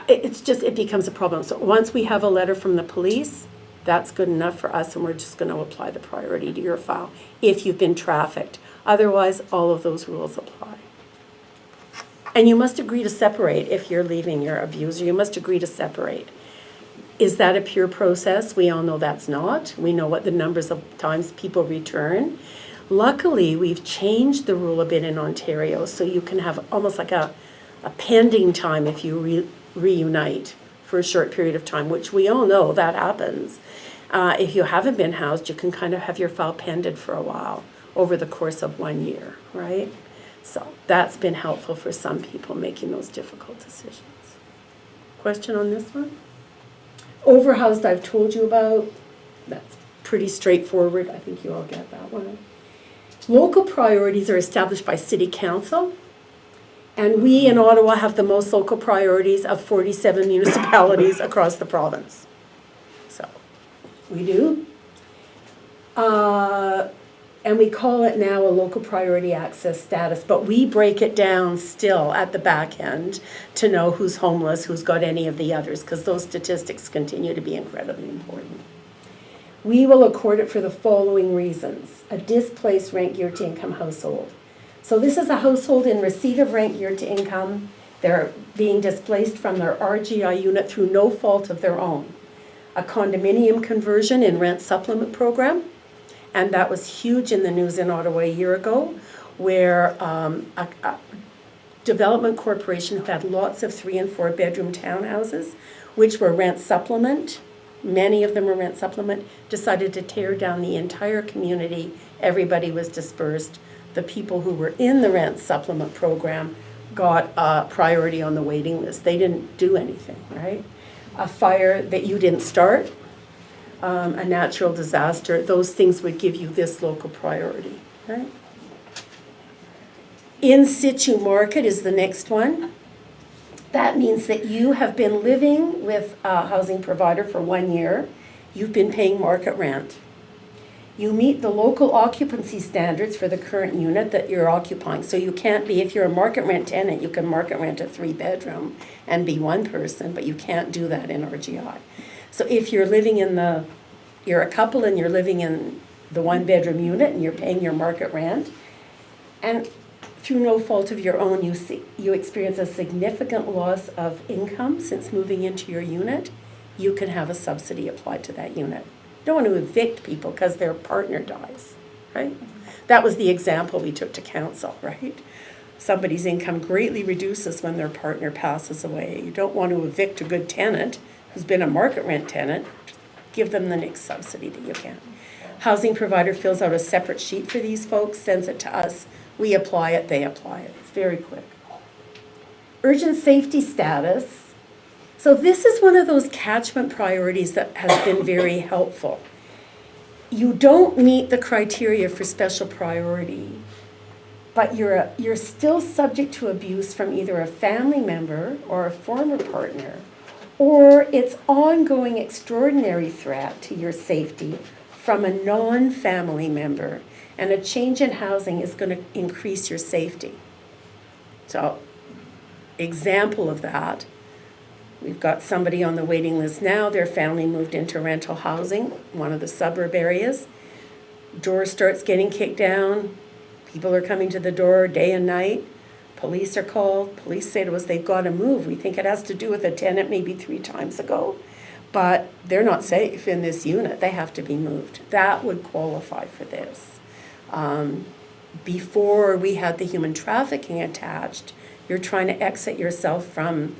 it becomes a problem. So once we have a letter from the police, that's good enough for us and we're just going to apply the priority to your file if you've been trafficked. Otherwise, all of those rules apply. And you must agree to separate if you're leaving your abuser. You must agree to separate. Is that a pure process? We all know that's not. We know what the numbers of times people return. Luckily, we've changed the rule a bit in Ontario so you can have almost like a pending time if you reunite for a short period of time, which we all know that happens. If you haven't been housed, you can kind of have your file pended for a while over the course of 1 year, right? So that's been helpful for some people making those difficult decisions. Question on this one? Overhoused, I've told you about. That's pretty straightforward. I think you all get that one. Local priorities are established by City Council, and we in Ottawa have the most local priorities of 47 municipalities across the province. So, we do. And we call it now a local priority access status, but we break it down still at the back end to know who's homeless, who's got any of the others, because those statistics continue to be incredibly important. We will accord it for the following reasons. A displaced rent geared to income household. So this is a household in receipt of rent geared to income. They're being displaced from their RGI unit through no fault of their own. A condominium conversion in rent supplement program. And that was huge in the news in Ottawa a year ago, where a development corporation who had lots of 3 and 4 bedroom townhouses, which were rent supplement, many of them were rent supplement, decided to tear down the entire community. Everybody was dispersed. The people who were in the rent supplement program got a priority on the waiting list. They didn't do anything, right? A fire that you didn't start, a natural disaster, those things would give you this local priority, right? In situ market is the next one. That means that you have been living with a housing provider for 1 year. You've been paying market rent. You meet the local occupancy standards for the current unit that you're occupying. So you can't be, if you're a market rent tenant, you can market rent a 3-bedroom and be one person, but you can't do that in RGI. So if you're living in you're a couple and you're living in the 1-bedroom unit and you're paying your market rent, and through no fault of your own, you experience a significant loss of income since moving into your unit, you can have a subsidy applied to that unit. You don't want to evict people because their partner dies, right? That was the example we took to council, right? somebody's income greatly reduces when their partner passes away. You don't want to evict a good tenant who's been a market rent tenant. Give them the next subsidy that you can. Housing provider fills out a separate sheet for these folks, sends it to us. We apply it, they apply it. It's very quick. Urgent safety status. So this is one of those catchment priorities that has been very helpful. You don't meet the criteria for special priority, but you're still subject to abuse from either a family member or a former partner, or it's ongoing extraordinary threat to your safety from a non-family member, and a change in housing is going to increase your safety. So, example of that, we've got somebody on the waiting list now, their family moved into rental housing, one of the suburb areas. Door starts getting kicked down, people are coming to the door day and night, police are called, police say to us they've got to move. We think it has to do with a tenant maybe 3 times ago, but they're not safe in this unit, they have to be moved. That would qualify for this. Before we had the human trafficking attached, you're trying to exit yourself from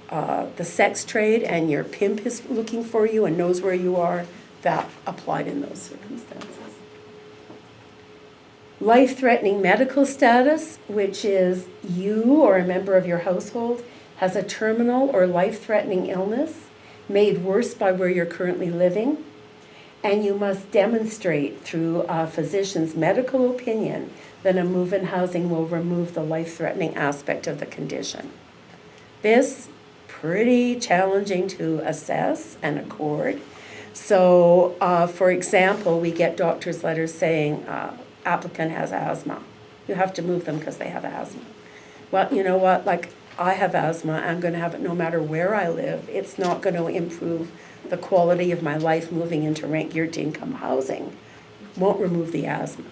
the sex trade and your pimp is looking for you and knows where you are. That applied in those circumstances. Life-threatening medical status, which is you or a member of your household has a terminal or life-threatening illness made worse by where you're currently living, and you must demonstrate through a physician's medical opinion that a move-in housing will remove the life-threatening aspect of the condition. This, pretty challenging to assess and accord. So, for example, we get doctor's letters saying applicant has asthma. You have to move them because they have asthma. Well, you know what, like I have asthma, I'm going to have it no matter where I live. It's not going to improve the quality of my life moving into rent-geared income housing. Won't remove the asthma.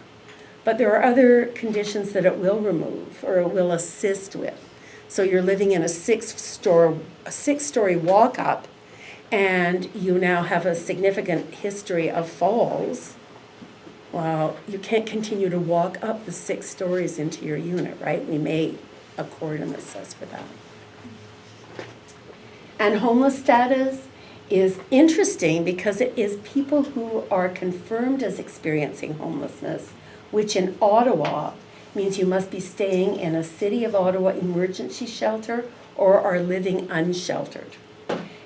But there are other conditions that it will remove or it will assist with. So you're living in a six-story walk-up and you now have a significant history of falls. Well, you can't continue to walk up the 6 stories into your unit, right? We may accord and assess for that. And homeless status is interesting because it is people who are confirmed as experiencing homelessness, which in Ottawa means you must be staying in a City of Ottawa emergency shelter or are living unsheltered.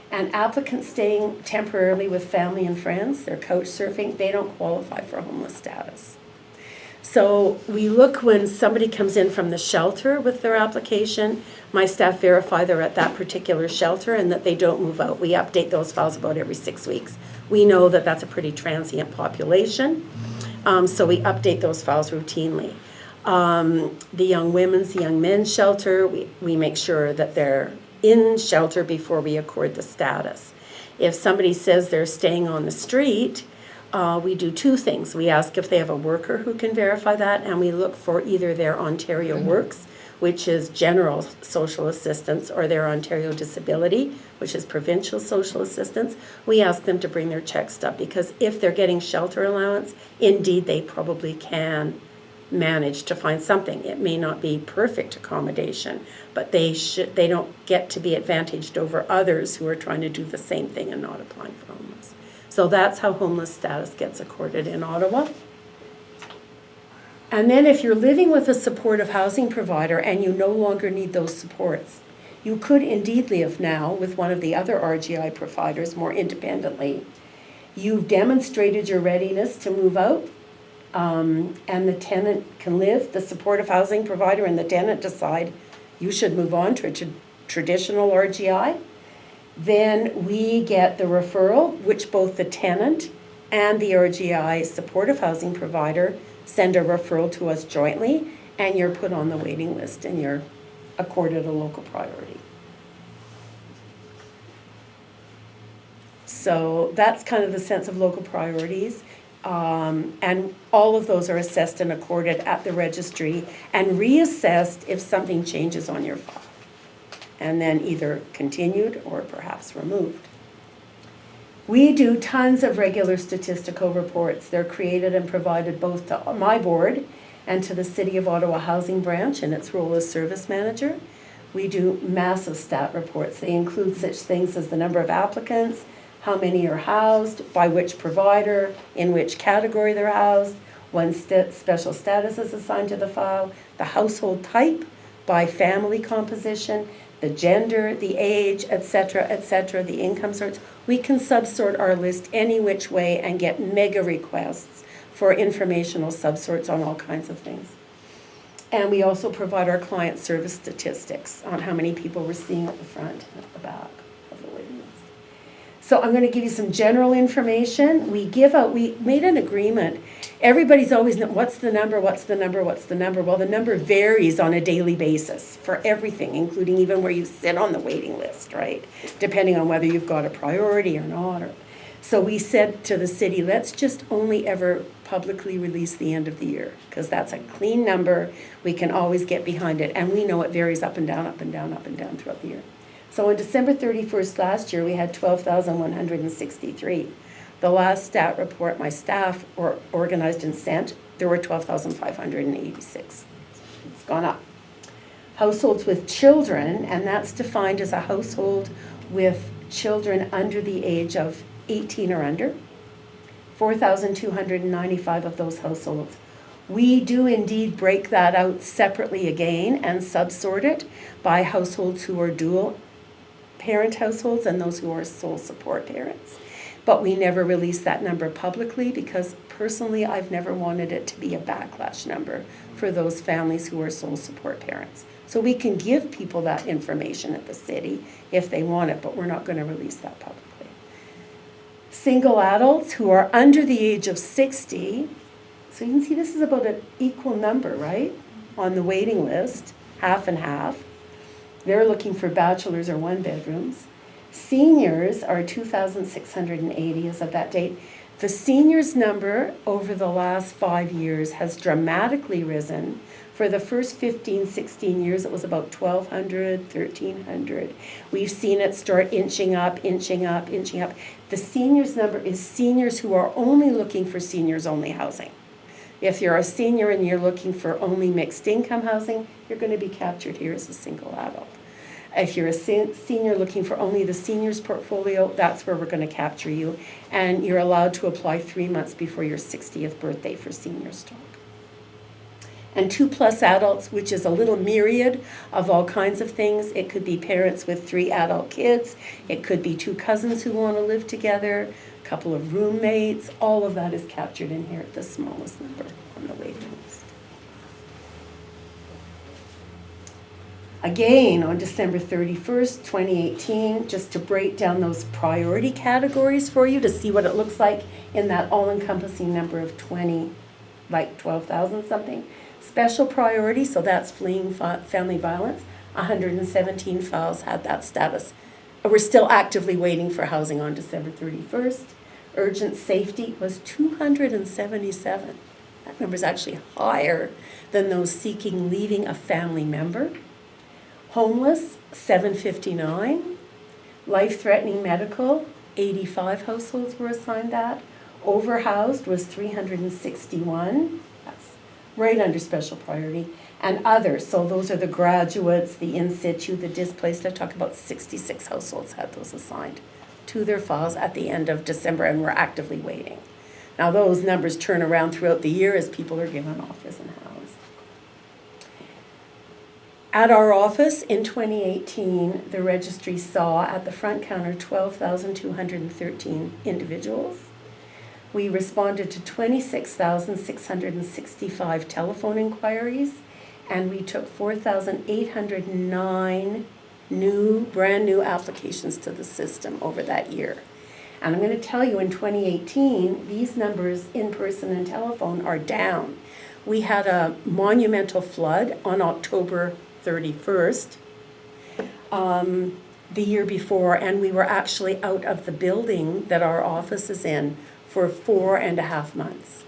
And applicants staying temporarily with family and friends, they're couch surfing, they don't qualify for homeless status. So we look when somebody comes in from the shelter with their application, my staff verify they're at that particular shelter and that they don't move out. We update those files about every 6 weeks. We know that that's a pretty transient population, so we update those files routinely. The young women's, the young men's shelter, we make sure that they're in shelter before we accord the status. If somebody says they're staying on the street, we do 2 things. We ask if they have a worker who can verify that, and we look for either their Ontario Works, which is general social assistance, or their Ontario Disability, which is provincial social assistance. We ask them to bring their check stub because if they're getting shelter allowance, indeed they probably can manage to find something. It may not be perfect accommodation, but they don't get to be advantaged over others who are trying to do the same thing and not applying for homeless. So that's how homeless status gets accorded in Ottawa. And then if you're living with a supportive housing provider and you no longer need those supports, you could indeed live now with one of the other RGI providers more independently. You've demonstrated your readiness to move out, and the tenant can live, the supportive housing provider and the tenant decide you should move on to a traditional RGI. Then we get the referral, which both the tenant and the RGI supportive housing provider send a referral to us jointly, and you're put on the waiting list and you're accorded a local priority. So that's kind of the sense of local priorities. And all of those are assessed and accorded at the registry and reassessed if something changes on your file, and then either continued or perhaps removed. We do tons of regular statistical reports. They're created and provided both to my board and to the City of Ottawa Housing Branch in its role as service manager. We do massive stat reports. They include such things as the number of applicants, how many are housed, by which provider, in which category they're housed, when special status is assigned to the file, the household type, by family composition, the gender, the age, etc., the income sorts. We can subsort our list any which way and get mega requests for informational subsorts on all kinds of things. And we also provide our client service statistics on how many people we're seeing at the front and at the back of the waiting list. So I'm going to give you some general information. We made an agreement. Everybody's always, what's the number? Well, the number varies on a daily basis for everything, including even where you sit on the waiting list, right? Depending on whether you've got a priority or not. So we said to the city, let's just only ever publicly release the end of the year, because that's a clean number. We can always get behind it. And we know it varies up and down throughout the year. So on December 31st last year, we had 12,163. The last stat report my staff organized and sent, there were 12,586. It's gone up. Households with children, and that's defined as a household with children under the age of 18 or under, 4,295 of those households. We do indeed break that out separately again and subsort it by households who are dual parent households and those who are sole support parents. But we never release that number publicly because personally I've never wanted it to be a backlash number for those families who are sole support parents. So we can give people that information at the city if they want it, but we're not going to release that publicly. Single adults who are under the age of 60, so you can see this is about an equal number, right? On the waiting list, half and half. They're looking for bachelors or one bedrooms. Seniors are 2,680 as of that date. The seniors number over the last 5 years has dramatically risen. For the first 15, 16 years, it was about 1,200, 1,300. We've seen it start inching up. The seniors number is seniors who are only looking for seniors-only housing. If you're a senior and you're looking for only mixed income housing, you're going to be captured here as a single adult. If you're a senior looking for only the seniors portfolio, that's where we're going to capture you. And you're allowed to apply 3 months before your 60th birthday for senior stock. And 2+ adults, which is a little myriad of all kinds of things. It could be parents with 3 adult kids. It could be 2 cousins who want to live together, a couple of roommates. All of that is captured in here at the smallest number on the waiting list. Again, on December 31st, 2018, just to break down those priority categories for you to see what it looks like in that all-encompassing number of 20, like 12,000 something. Special priority, so that's fleeing family violence, 117 files had that status. We're still actively waiting for housing on December 31st. Urgent safety was 277. That number is actually higher than those seeking leaving a family member. Homeless, 759. Life-threatening medical, 85 households were assigned that. Overhoused was 361. That's right under special priority. And others, so those are the graduates, the in situ, the displaced. I talk about 66 households had those assigned to their files at the end of December, and we're actively waiting. Now those numbers turn around throughout the year as people are given offers and housed. At our office in 2018, the registry saw at the front counter 12,213 individuals. We responded to 26,665 telephone inquiries, and we took 4,809 brand new applications to the system over that year. And I'm going to tell you, in 2018, these numbers in person and telephone are down. We had a monumental flood on October 31st, the year before, and we were actually out of the building that our office is in for 4.5 months.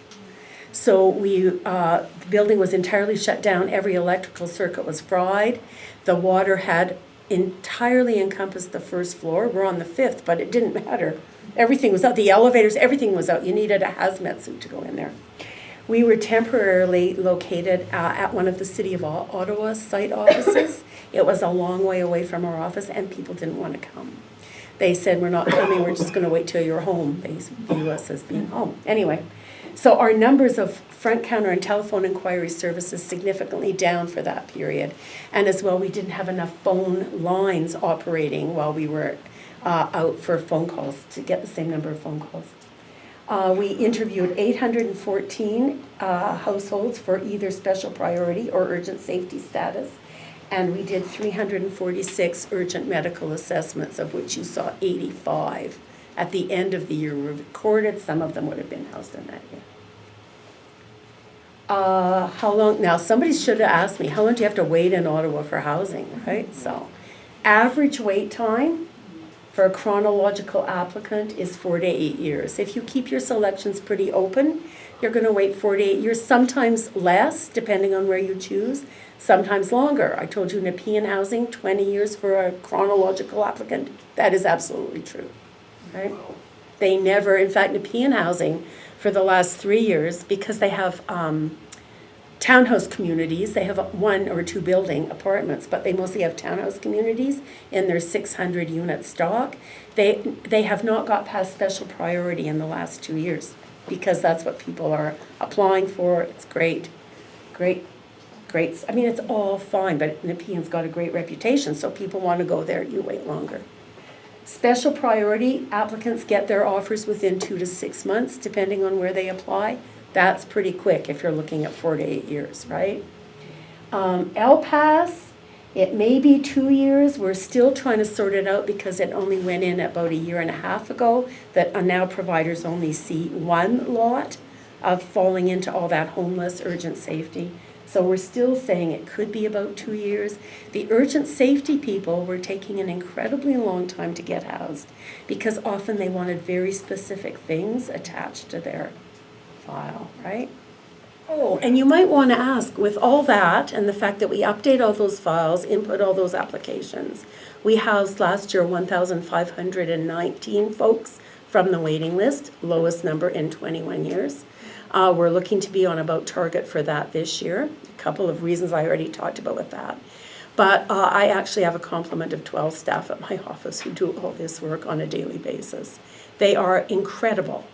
So the building was entirely shut down. Every electrical circuit was fried. The water had entirely encompassed the first floor. We're on the 5th, but it didn't matter. Everything was out. The elevators, everything was out. You needed a hazmat suit to go in there. We were temporarily located at one of the City of Ottawa site offices. It was a long way away from our office, and people didn't want to come. They said, we're not coming, we're just going to wait till you're home. They view us as being home. Anyway, so our numbers of front counter and telephone inquiry services significantly down for that period. And as well, we didn't have enough phone lines operating while we were out for phone calls to get the same number of phone calls. We interviewed 814 households for either special priority or urgent safety status. And we did 346 urgent medical assessments, of which you saw 85 at the end of the year were recorded. Some of them would have been housed in that year. How long, now somebody should have asked me, how long do you have to wait in Ottawa for housing, right? So average wait time for a chronological applicant is 4 to 8 years. If you keep your selections pretty open, you're going to wait 4 to 8 years, sometimes less, depending on where you choose, sometimes longer. I told you Nepean housing, 20 years for a chronological applicant. That is absolutely true, right? They never, in fact, Nepean housing for the last 3 years, because they have townhouse communities, they have 1 or 2 building apartments, but they mostly have townhouse communities in their 600 unit stock. They have not got past special priority in the last 2 years, because that's what people are applying for. It's great. I mean, it's all fine, but Nepean's got a great reputation, so people want to go there. You wait longer. Special priority applicants get their offers within 2 to 6 months, depending on where they apply. That's pretty quick if you're looking at 4 to 8 years, right? LPAS, it may be 2 years. We're still trying to sort it out because it only went in about 1.5 years ago, that now providers only see 1 lot of falling into all that homeless urgent safety. So we're still saying it could be about 2 years. The urgent safety people were taking an incredibly long time to get housed because often they wanted very specific things attached to their file, right? Oh, and you might want to ask, with all that and the fact that we update all those files, input all those applications, we housed last year 1,519 folks from the waiting list, lowest number in 21 years. We're looking to be on about target for that this year. A couple of reasons I already talked about with that. But I actually have a complement of 12 staff at my office who do all this work on a daily basis. They are incredible.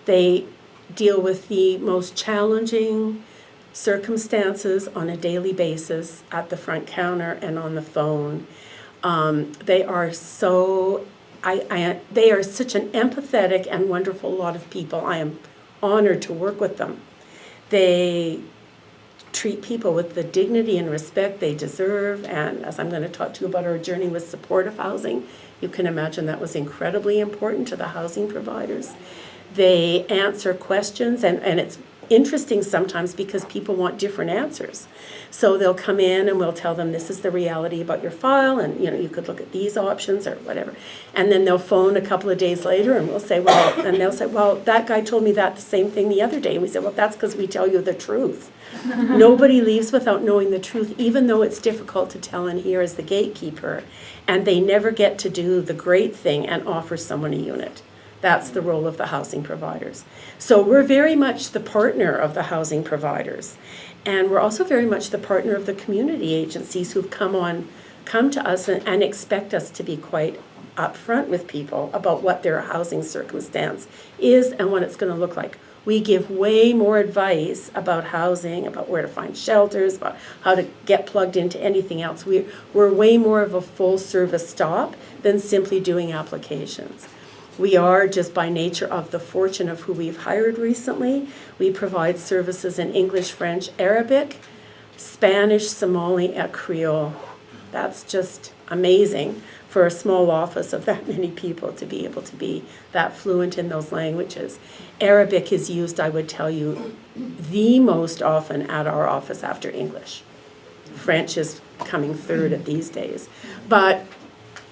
They deal with the most challenging circumstances on a daily basis at the front counter and on the phone. They are so, they are such an empathetic and wonderful lot of people. I am honored to work with them. They treat people with the dignity and respect they deserve, and as I'm going to talk to you about our journey with supportive housing, you can imagine that was incredibly important to the housing providers. They answer questions, and it's interesting sometimes because people want different answers. So they'll come in and we'll tell them this is the reality about your file, and you could look at these options or whatever. And then they'll phone a couple of days later and we'll say, well, that guy told me that the same thing the other day. And we said, well, that's because we tell you the truth. Nobody leaves without knowing the truth, even though it's difficult to tell in here as the gatekeeper. And they never get to do the great thing and offer someone a unit. That's the role of the housing providers. So we're very much the partner of the housing providers. And we're also very much the partner of the community agencies who've come to us and expect us to be quite upfront with people about what their housing circumstance is and what it's going to look like. We give way more advice about housing, about where to find shelters, about how to get plugged into anything else. We're way more of a full service stop than simply doing applications. We are, just by nature of the fortune of who we've hired recently, we provide services in English, French, Arabic, Spanish, Somali, and Creole. That's just amazing for a small office of that many people to be able to be that fluent in those languages. Arabic is used, I would tell you, the most often at our office after English. French is coming third at these days. But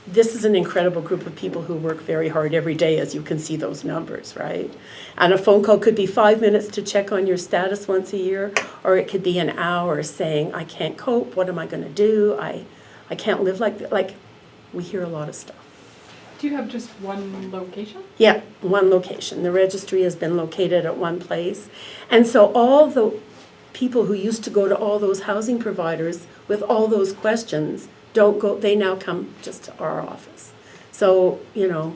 this is an incredible group of people who work very hard every day, as you can see those numbers, right? And a phone call could be 5 minutes to check on your status once a year, or it could be an hour saying, I can't cope, what am I going to do? I can't live like that. Like, we hear a lot of stuff. Do you have just one location? Yeah, one location. The registry has been located at one place. And so all the people who used to go to all those housing providers with all those questions don't go, they now come just to our office. So, you know,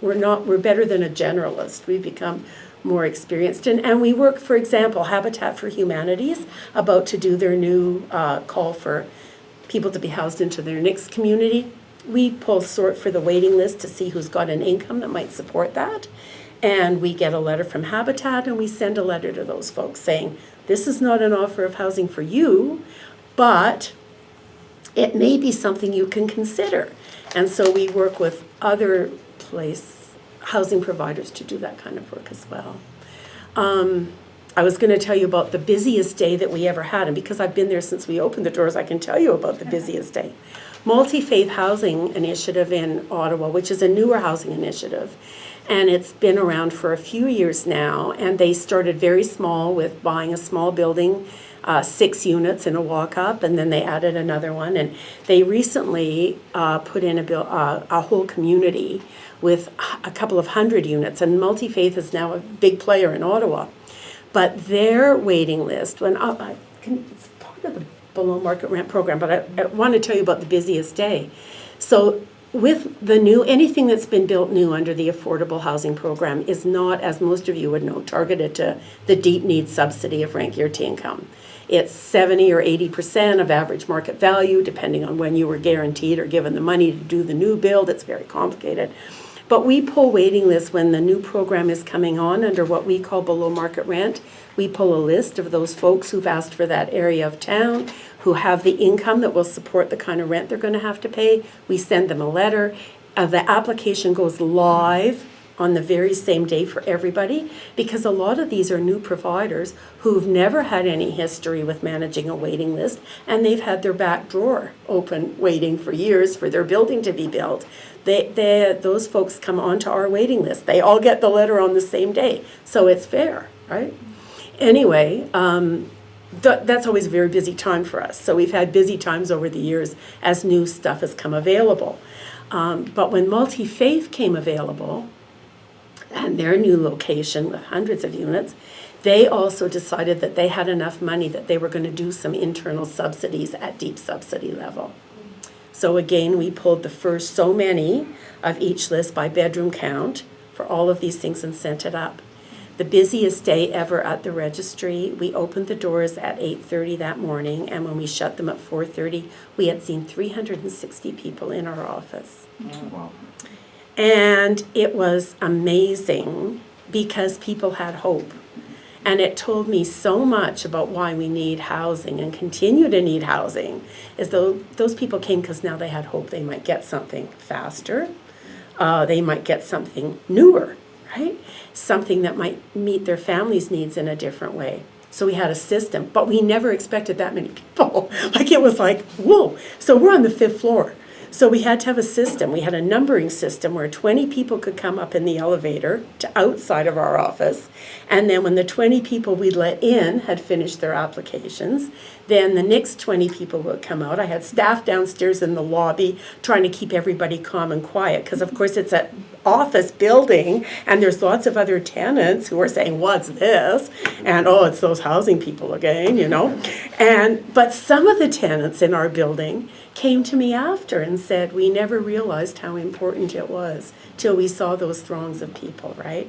we're better than a generalist. We've become more experienced. And we work, for example, Habitat for Humanity's about to do their new call for people to be housed into their next community. We pull sort for the waiting list to see who's got an income that might support that. And we get a letter from Habitat and we send a letter to those folks saying, this is not an offer of housing for you, but it may be something you can consider. And so we work with other housing providers to do that kind of work as well. I was going to tell you about the busiest day that we ever had, and because I've been there since we opened the doors, I can tell you about the busiest day. Multi-Faith Housing Initiative in Ottawa, which is a newer housing initiative, and it's been around for a few years now, and they started very small with buying a small building, 6 units in a walk-up, and then they added another one, and they recently put in a whole community with a couple of 100 units, and Multi-Faith is now a big player in Ottawa. But their waiting list, it's part of the below market rent program, but I want to tell you about the busiest day. So with the anything that's been built new under the affordable housing program is not, as most of you would know, targeted to the deep need subsidy of rent guarantee income. It's 70 or 80% of average market value, depending on when you were guaranteed or given the money to do the new build. It's very complicated. But we pull waiting lists when the new program is coming on under what we call below market rent. We pull a list of those folks who've asked for that area of town, who have the income that will support the kind of rent they're going to have to pay. We send them a letter. The application goes live on the very same day for everybody, because a lot of these are new providers who've never had any history with managing a waiting list, and they've had their back drawer open waiting for years for their building to be built. Those folks come onto our waiting list. They all get the letter on the same day, so it's fair, right? Anyway, that's always a very busy time for us. So we've had busy times over the years as new stuff has come available. But when Multi-Faith came available, and their new location with hundreds of units, they also decided that they had enough money that they were going to do some internal subsidies at deep subsidy level. So again, we pulled the first so many of each list by bedroom count for all of these things and sent it up. The busiest day ever at the registry, we opened the doors at 8:30 that morning, and when we shut them at 4:30, we had seen 360 people in our office. Wow. And it was amazing because people had hope. And it told me so much about why we need housing and continue to need housing, is though those people came because now they had hope they might get something faster, they might get something newer, right? Something that might meet their family's needs in a different way. So we had a system, but we never expected that many people. Like it was like, whoa. So we're on the 5th floor. So we had to have a system. We had a numbering system where 20 people could come up in the elevator to outside of our office. And then when the 20 people we let in had finished their applications, then the next 20 people would come out. I had staff downstairs in the lobby trying to keep everybody calm and quiet, because of course it's an office building and there's lots of other tenants who are saying, what's this? And oh, it's those housing people again, you know. But some of the tenants in our building came to me after and said, we never realized how important it was till we saw those throngs of people, right?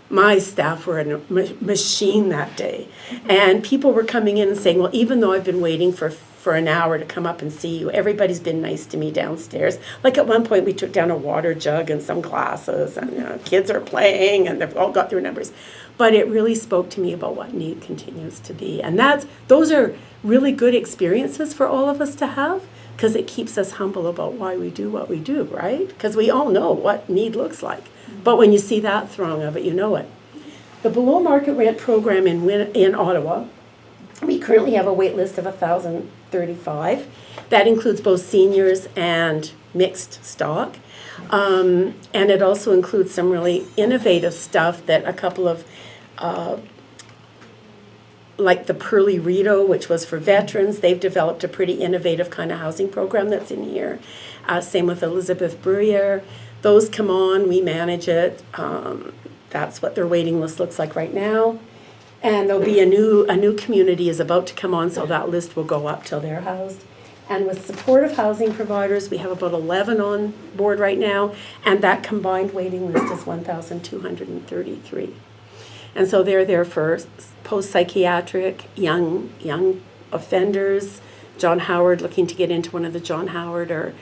My staff were in a machine that day. And people were coming in and saying, well, even though I've been waiting for an hour to come up and see you, everybody's been nice to me downstairs. Like at one point we took down a water jug and some glasses, and kids are playing and they've all got their numbers. But it really spoke to me about what need continues to be. And those are really good experiences for all of us to have, because it keeps us humble about why we do what we do, right? Because we all know what need looks like. But when you see that throng of it, you know it. The below market rent program in Ottawa, we currently have a wait list of 1,035. That includes both seniors and mixed stock. And it also includes some really innovative stuff that a couple of like the Pearly Rito, which was for veterans. They've developed a pretty innovative kind of housing program that's in here. Same with Elizabeth Bruyere. those come on, we manage it. That's what their waiting list looks like right now. And there'll be a new community is about to come on, so that list will go up till they're housed. And with supportive housing providers, we have about 11 on board right now, and that combined waiting list is 1,233. And so they're there for post-psychiatric, young offenders, John Howard, looking to get into one of the John Howard or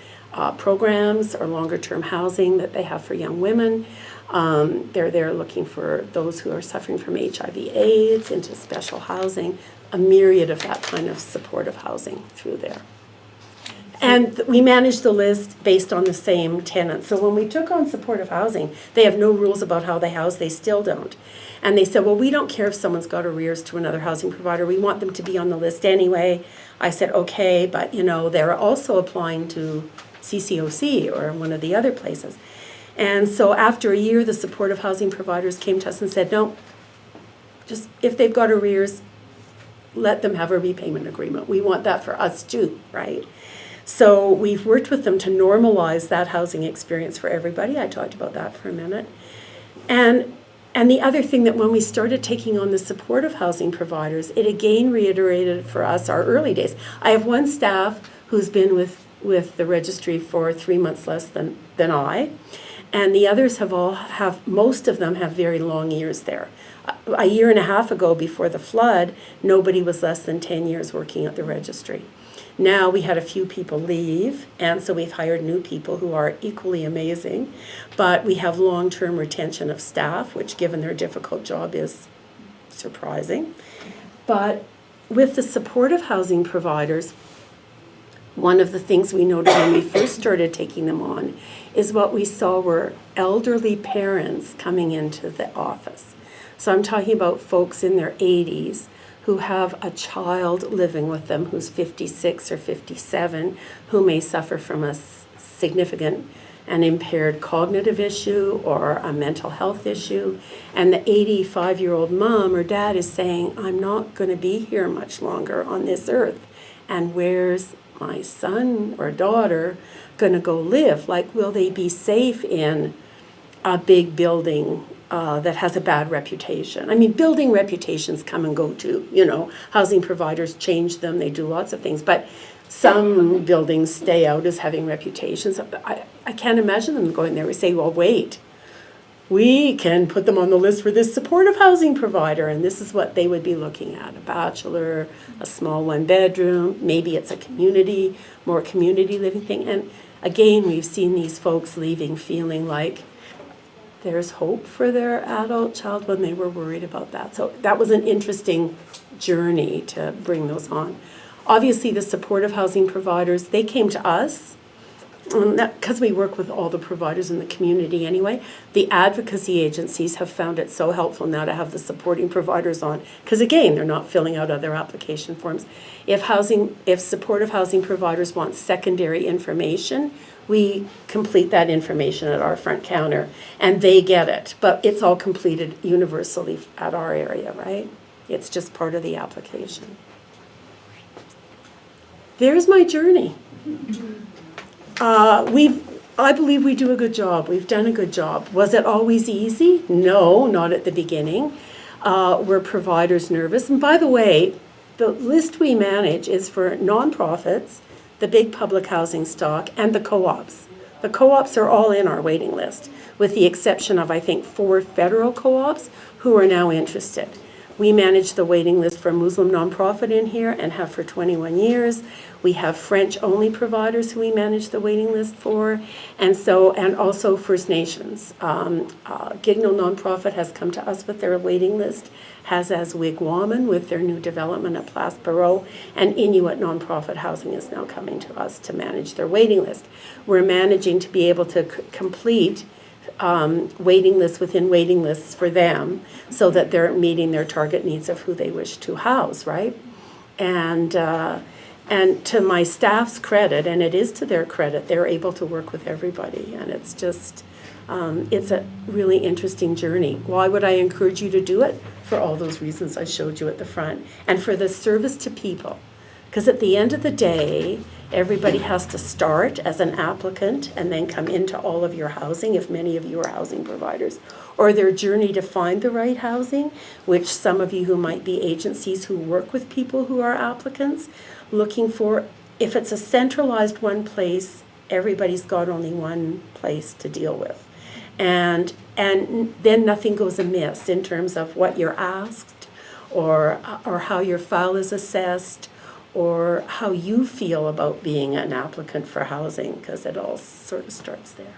programs or longer-term housing that they have for young women. They're there looking for those who are suffering from HIV/AIDS, into special housing, a myriad of that kind of supportive housing through there. And we manage the list based on the same tenants. So when we took on supportive housing, they have no rules about how they house, they still don't. And they said, well, we don't care if someone's got arrears to another housing provider, we want them to be on the list anyway. I said, okay, but they're also applying to CCOC or one of the other places. And so after a year, the supportive housing providers came to us and said, no, just if they've got arrears, let them have a repayment agreement. We want that for us too, right? So we've worked with them to normalize that housing experience for everybody. I talked about that for a minute. And the other thing that when we started taking on the supportive housing providers, it again reiterated for us our early days. I have one staff who's been with the registry for 3 months less than I, and the others most of them have very long years there. A year and a half ago, before the flood, nobody was less than 10 years working at the registry. Now we had a few people leave, and so we've hired new people who are equally amazing, but we have long-term retention of staff, which given their difficult job is surprising. But with the supportive housing providers, one of the things we noted when we first started taking them on is what we saw were elderly parents coming into the office. So I'm talking about folks in their 80s who have a child living with them who's 56 or 57, who may suffer from a significant and impaired cognitive issue or a mental health issue. And the 85-year-old mom or dad is saying, I'm not going to be here much longer on this earth. And where's my son or daughter going to go live? Like, will they be safe in a big building that has a bad reputation? I mean, building reputations come and go too. Housing providers change them. They do lots of things. But some buildings stay out as having reputations. I can't imagine them going there. We say, well, wait. We can put them on the list for this supportive housing provider, and this is what they would be looking at: a bachelor, a small 1-bedroom, maybe it's a more community living thing. And again, we've seen these folks leaving feeling like there's hope for their adult child when they were worried about that. So that was an interesting journey to bring those on. Obviously, the supportive housing providers, they came to us because we work with all the providers in the community anyway. The advocacy agencies have found it so helpful now to have the supporting providers on, because again, they're not filling out other application forms. If supportive housing providers want secondary information, we complete that information at our front counter and they get it, but it's all completed universally at our area, right? It's just part of the application. There's my journey. I believe we do a good job. We've done a good job. Was it always easy? No, not at the beginning. Were providers nervous? And by the way, the list we manage is for nonprofits, the big public housing stock, and the co-ops. The co-ops are all in our waiting list, with the exception of, I think, 4 federal co-ops who are now interested. We manage the waiting list for a Muslim nonprofit in here and have for 21 years. We have French-only providers who we manage the waiting list for, and also First Nations. Gigno nonprofit has come to us with their waiting list, as Wigwaman with their new development at Place Barreau, and Inuit nonprofit housing is now coming to us to manage their waiting list. We're managing to be able to complete waiting lists within waiting lists for them so that they're meeting their target needs of who they wish to house, right? And to my staff's credit, and it is to their credit, they're able to work with everybody, and it's just, it's a really interesting journey. Why would I encourage you to do it? For all those reasons I showed you at the front, and for the service to people. Because at the end of the day, Everybody has to start as an applicant and then come into all of your housing, if many of you are housing providers, or their journey to find the right housing, which some of you who might be agencies who work with people who are applicants, looking for, if it's a centralized one place, everybody's got only one place to deal with. And then nothing goes amiss in terms of what you're asked or how your file is assessed or how you feel about being an applicant for housing, because it all sort of starts there.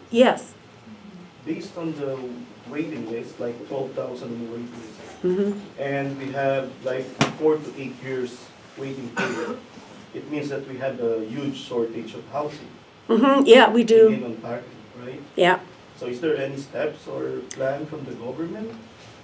Yes? Based on the waiting list, like 12,000 waiting list, Mm-hmm. and we have like 4 to 8 years waiting period, it means that we have a huge shortage of housing. Mm-hmm. Yeah, we do. In Ontario, right? Yeah. So is there any steps or plan from the government?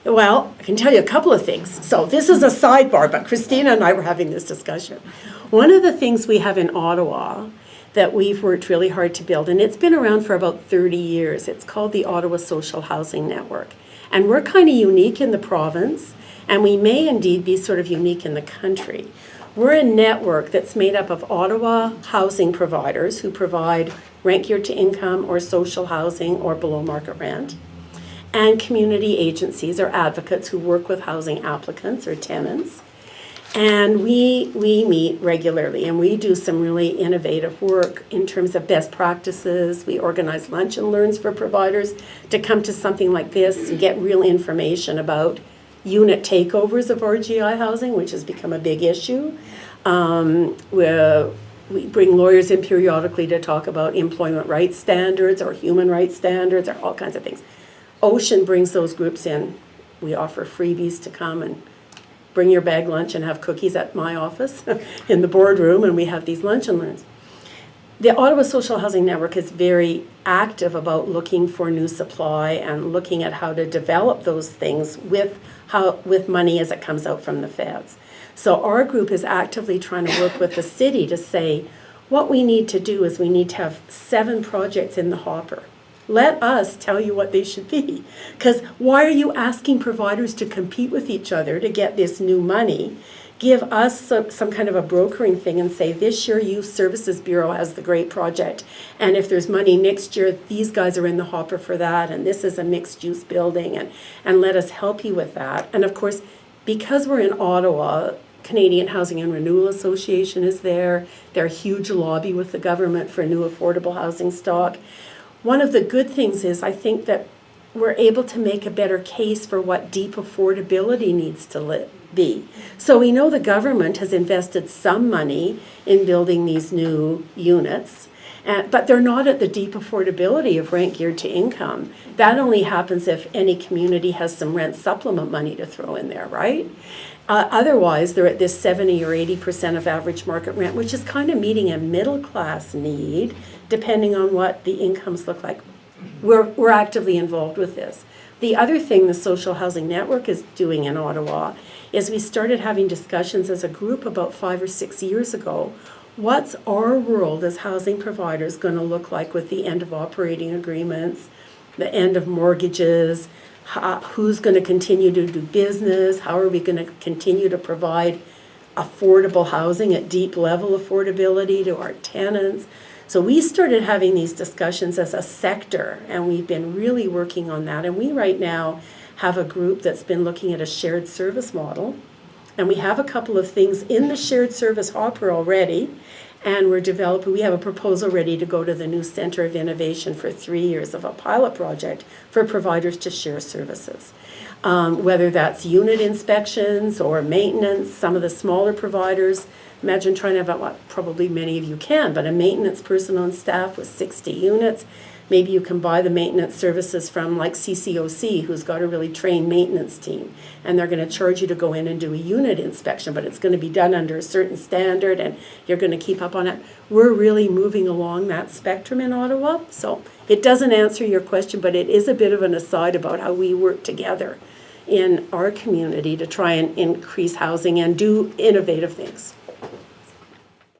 Well, I can tell you a couple of things. So this is a sidebar, but Christina and I were having this discussion. One of the things we have in Ottawa that we've worked really hard to build, and it's been around for about 30 years, it's called the Ottawa Social Housing Network. And we're kind of unique in the province, and we may indeed be sort of unique in the country. We're a network that's made up of Ottawa housing providers who provide rent geared to income or social housing or below market rent, and community agencies or advocates who work with housing applicants or tenants. And we meet regularly, and we do some really innovative work in terms of best practices. We organize lunch and learns for providers to come to something like this and get real information about unit takeovers of RGI housing, which has become a big issue. We bring lawyers in periodically to talk about employment rights standards or human rights standards or all kinds of things. Ocean brings those groups in. We offer freebies to come and bring your bag lunch and have cookies at my office in the boardroom, and we have these lunch and learns. The Ottawa Social Housing Network is very active about looking for new supply and looking at how to develop those things with money as it comes out from the feds. So our group is actively trying to work with the city to say, what we need to do is we need to have 7 projects in the hopper. Let us tell you what they should be. Because why are you asking providers to compete with each other to get this new money? Give us some kind of a brokering thing and say, this year Youth Services Bureau has the great project. And if there's money next year, these guys are in the hopper for that. And this is a mixed use building. And let us help you with that. And of course, because we're in Ottawa, Canadian Housing and Renewal Association is there. They're a huge lobby with the government for new affordable housing stock. One of the good things is I think that we're able to make a better case for what deep affordability needs to be. So we know the government has invested some money in building these new units, but they're not at the deep affordability of rent geared to income. That only happens if any community has some rent supplement money to throw in there, right? Otherwise, they're at this 70 or 80% of average market rent, which is kind of meeting a middle class need, depending on what the incomes look like. We're actively involved with this. The other thing the Social Housing Network is doing in Ottawa is we started having discussions as a group about 5 or 6 years ago. What's our world as housing providers going to look like with the end of operating agreements, the end of mortgages? Who's going to continue to do business? How are we going to continue to provide affordable housing at deep level affordability to our tenants? So we started having these discussions as a sector, and we've been really working on that. And we right now have a group that's been looking at a shared service model. And we have a couple of things in the shared service hopper already. And we have a proposal ready to go to the new Centre of Innovation for 3 years of a pilot project for providers to share services. Whether that's unit inspections or maintenance, some of the smaller providers, imagine trying to have, probably many of you can, but a maintenance person on staff with 60 units. Maybe you can buy the maintenance services from like CCOC, who's got a really trained maintenance team, and they're going to charge you to go in and do a unit inspection, but it's going to be done under a certain standard and you're going to keep up on it. We're really moving along that spectrum in Ottawa. So it doesn't answer your question, but it is a bit of an aside about how we work together in our community to try and increase housing and do innovative things.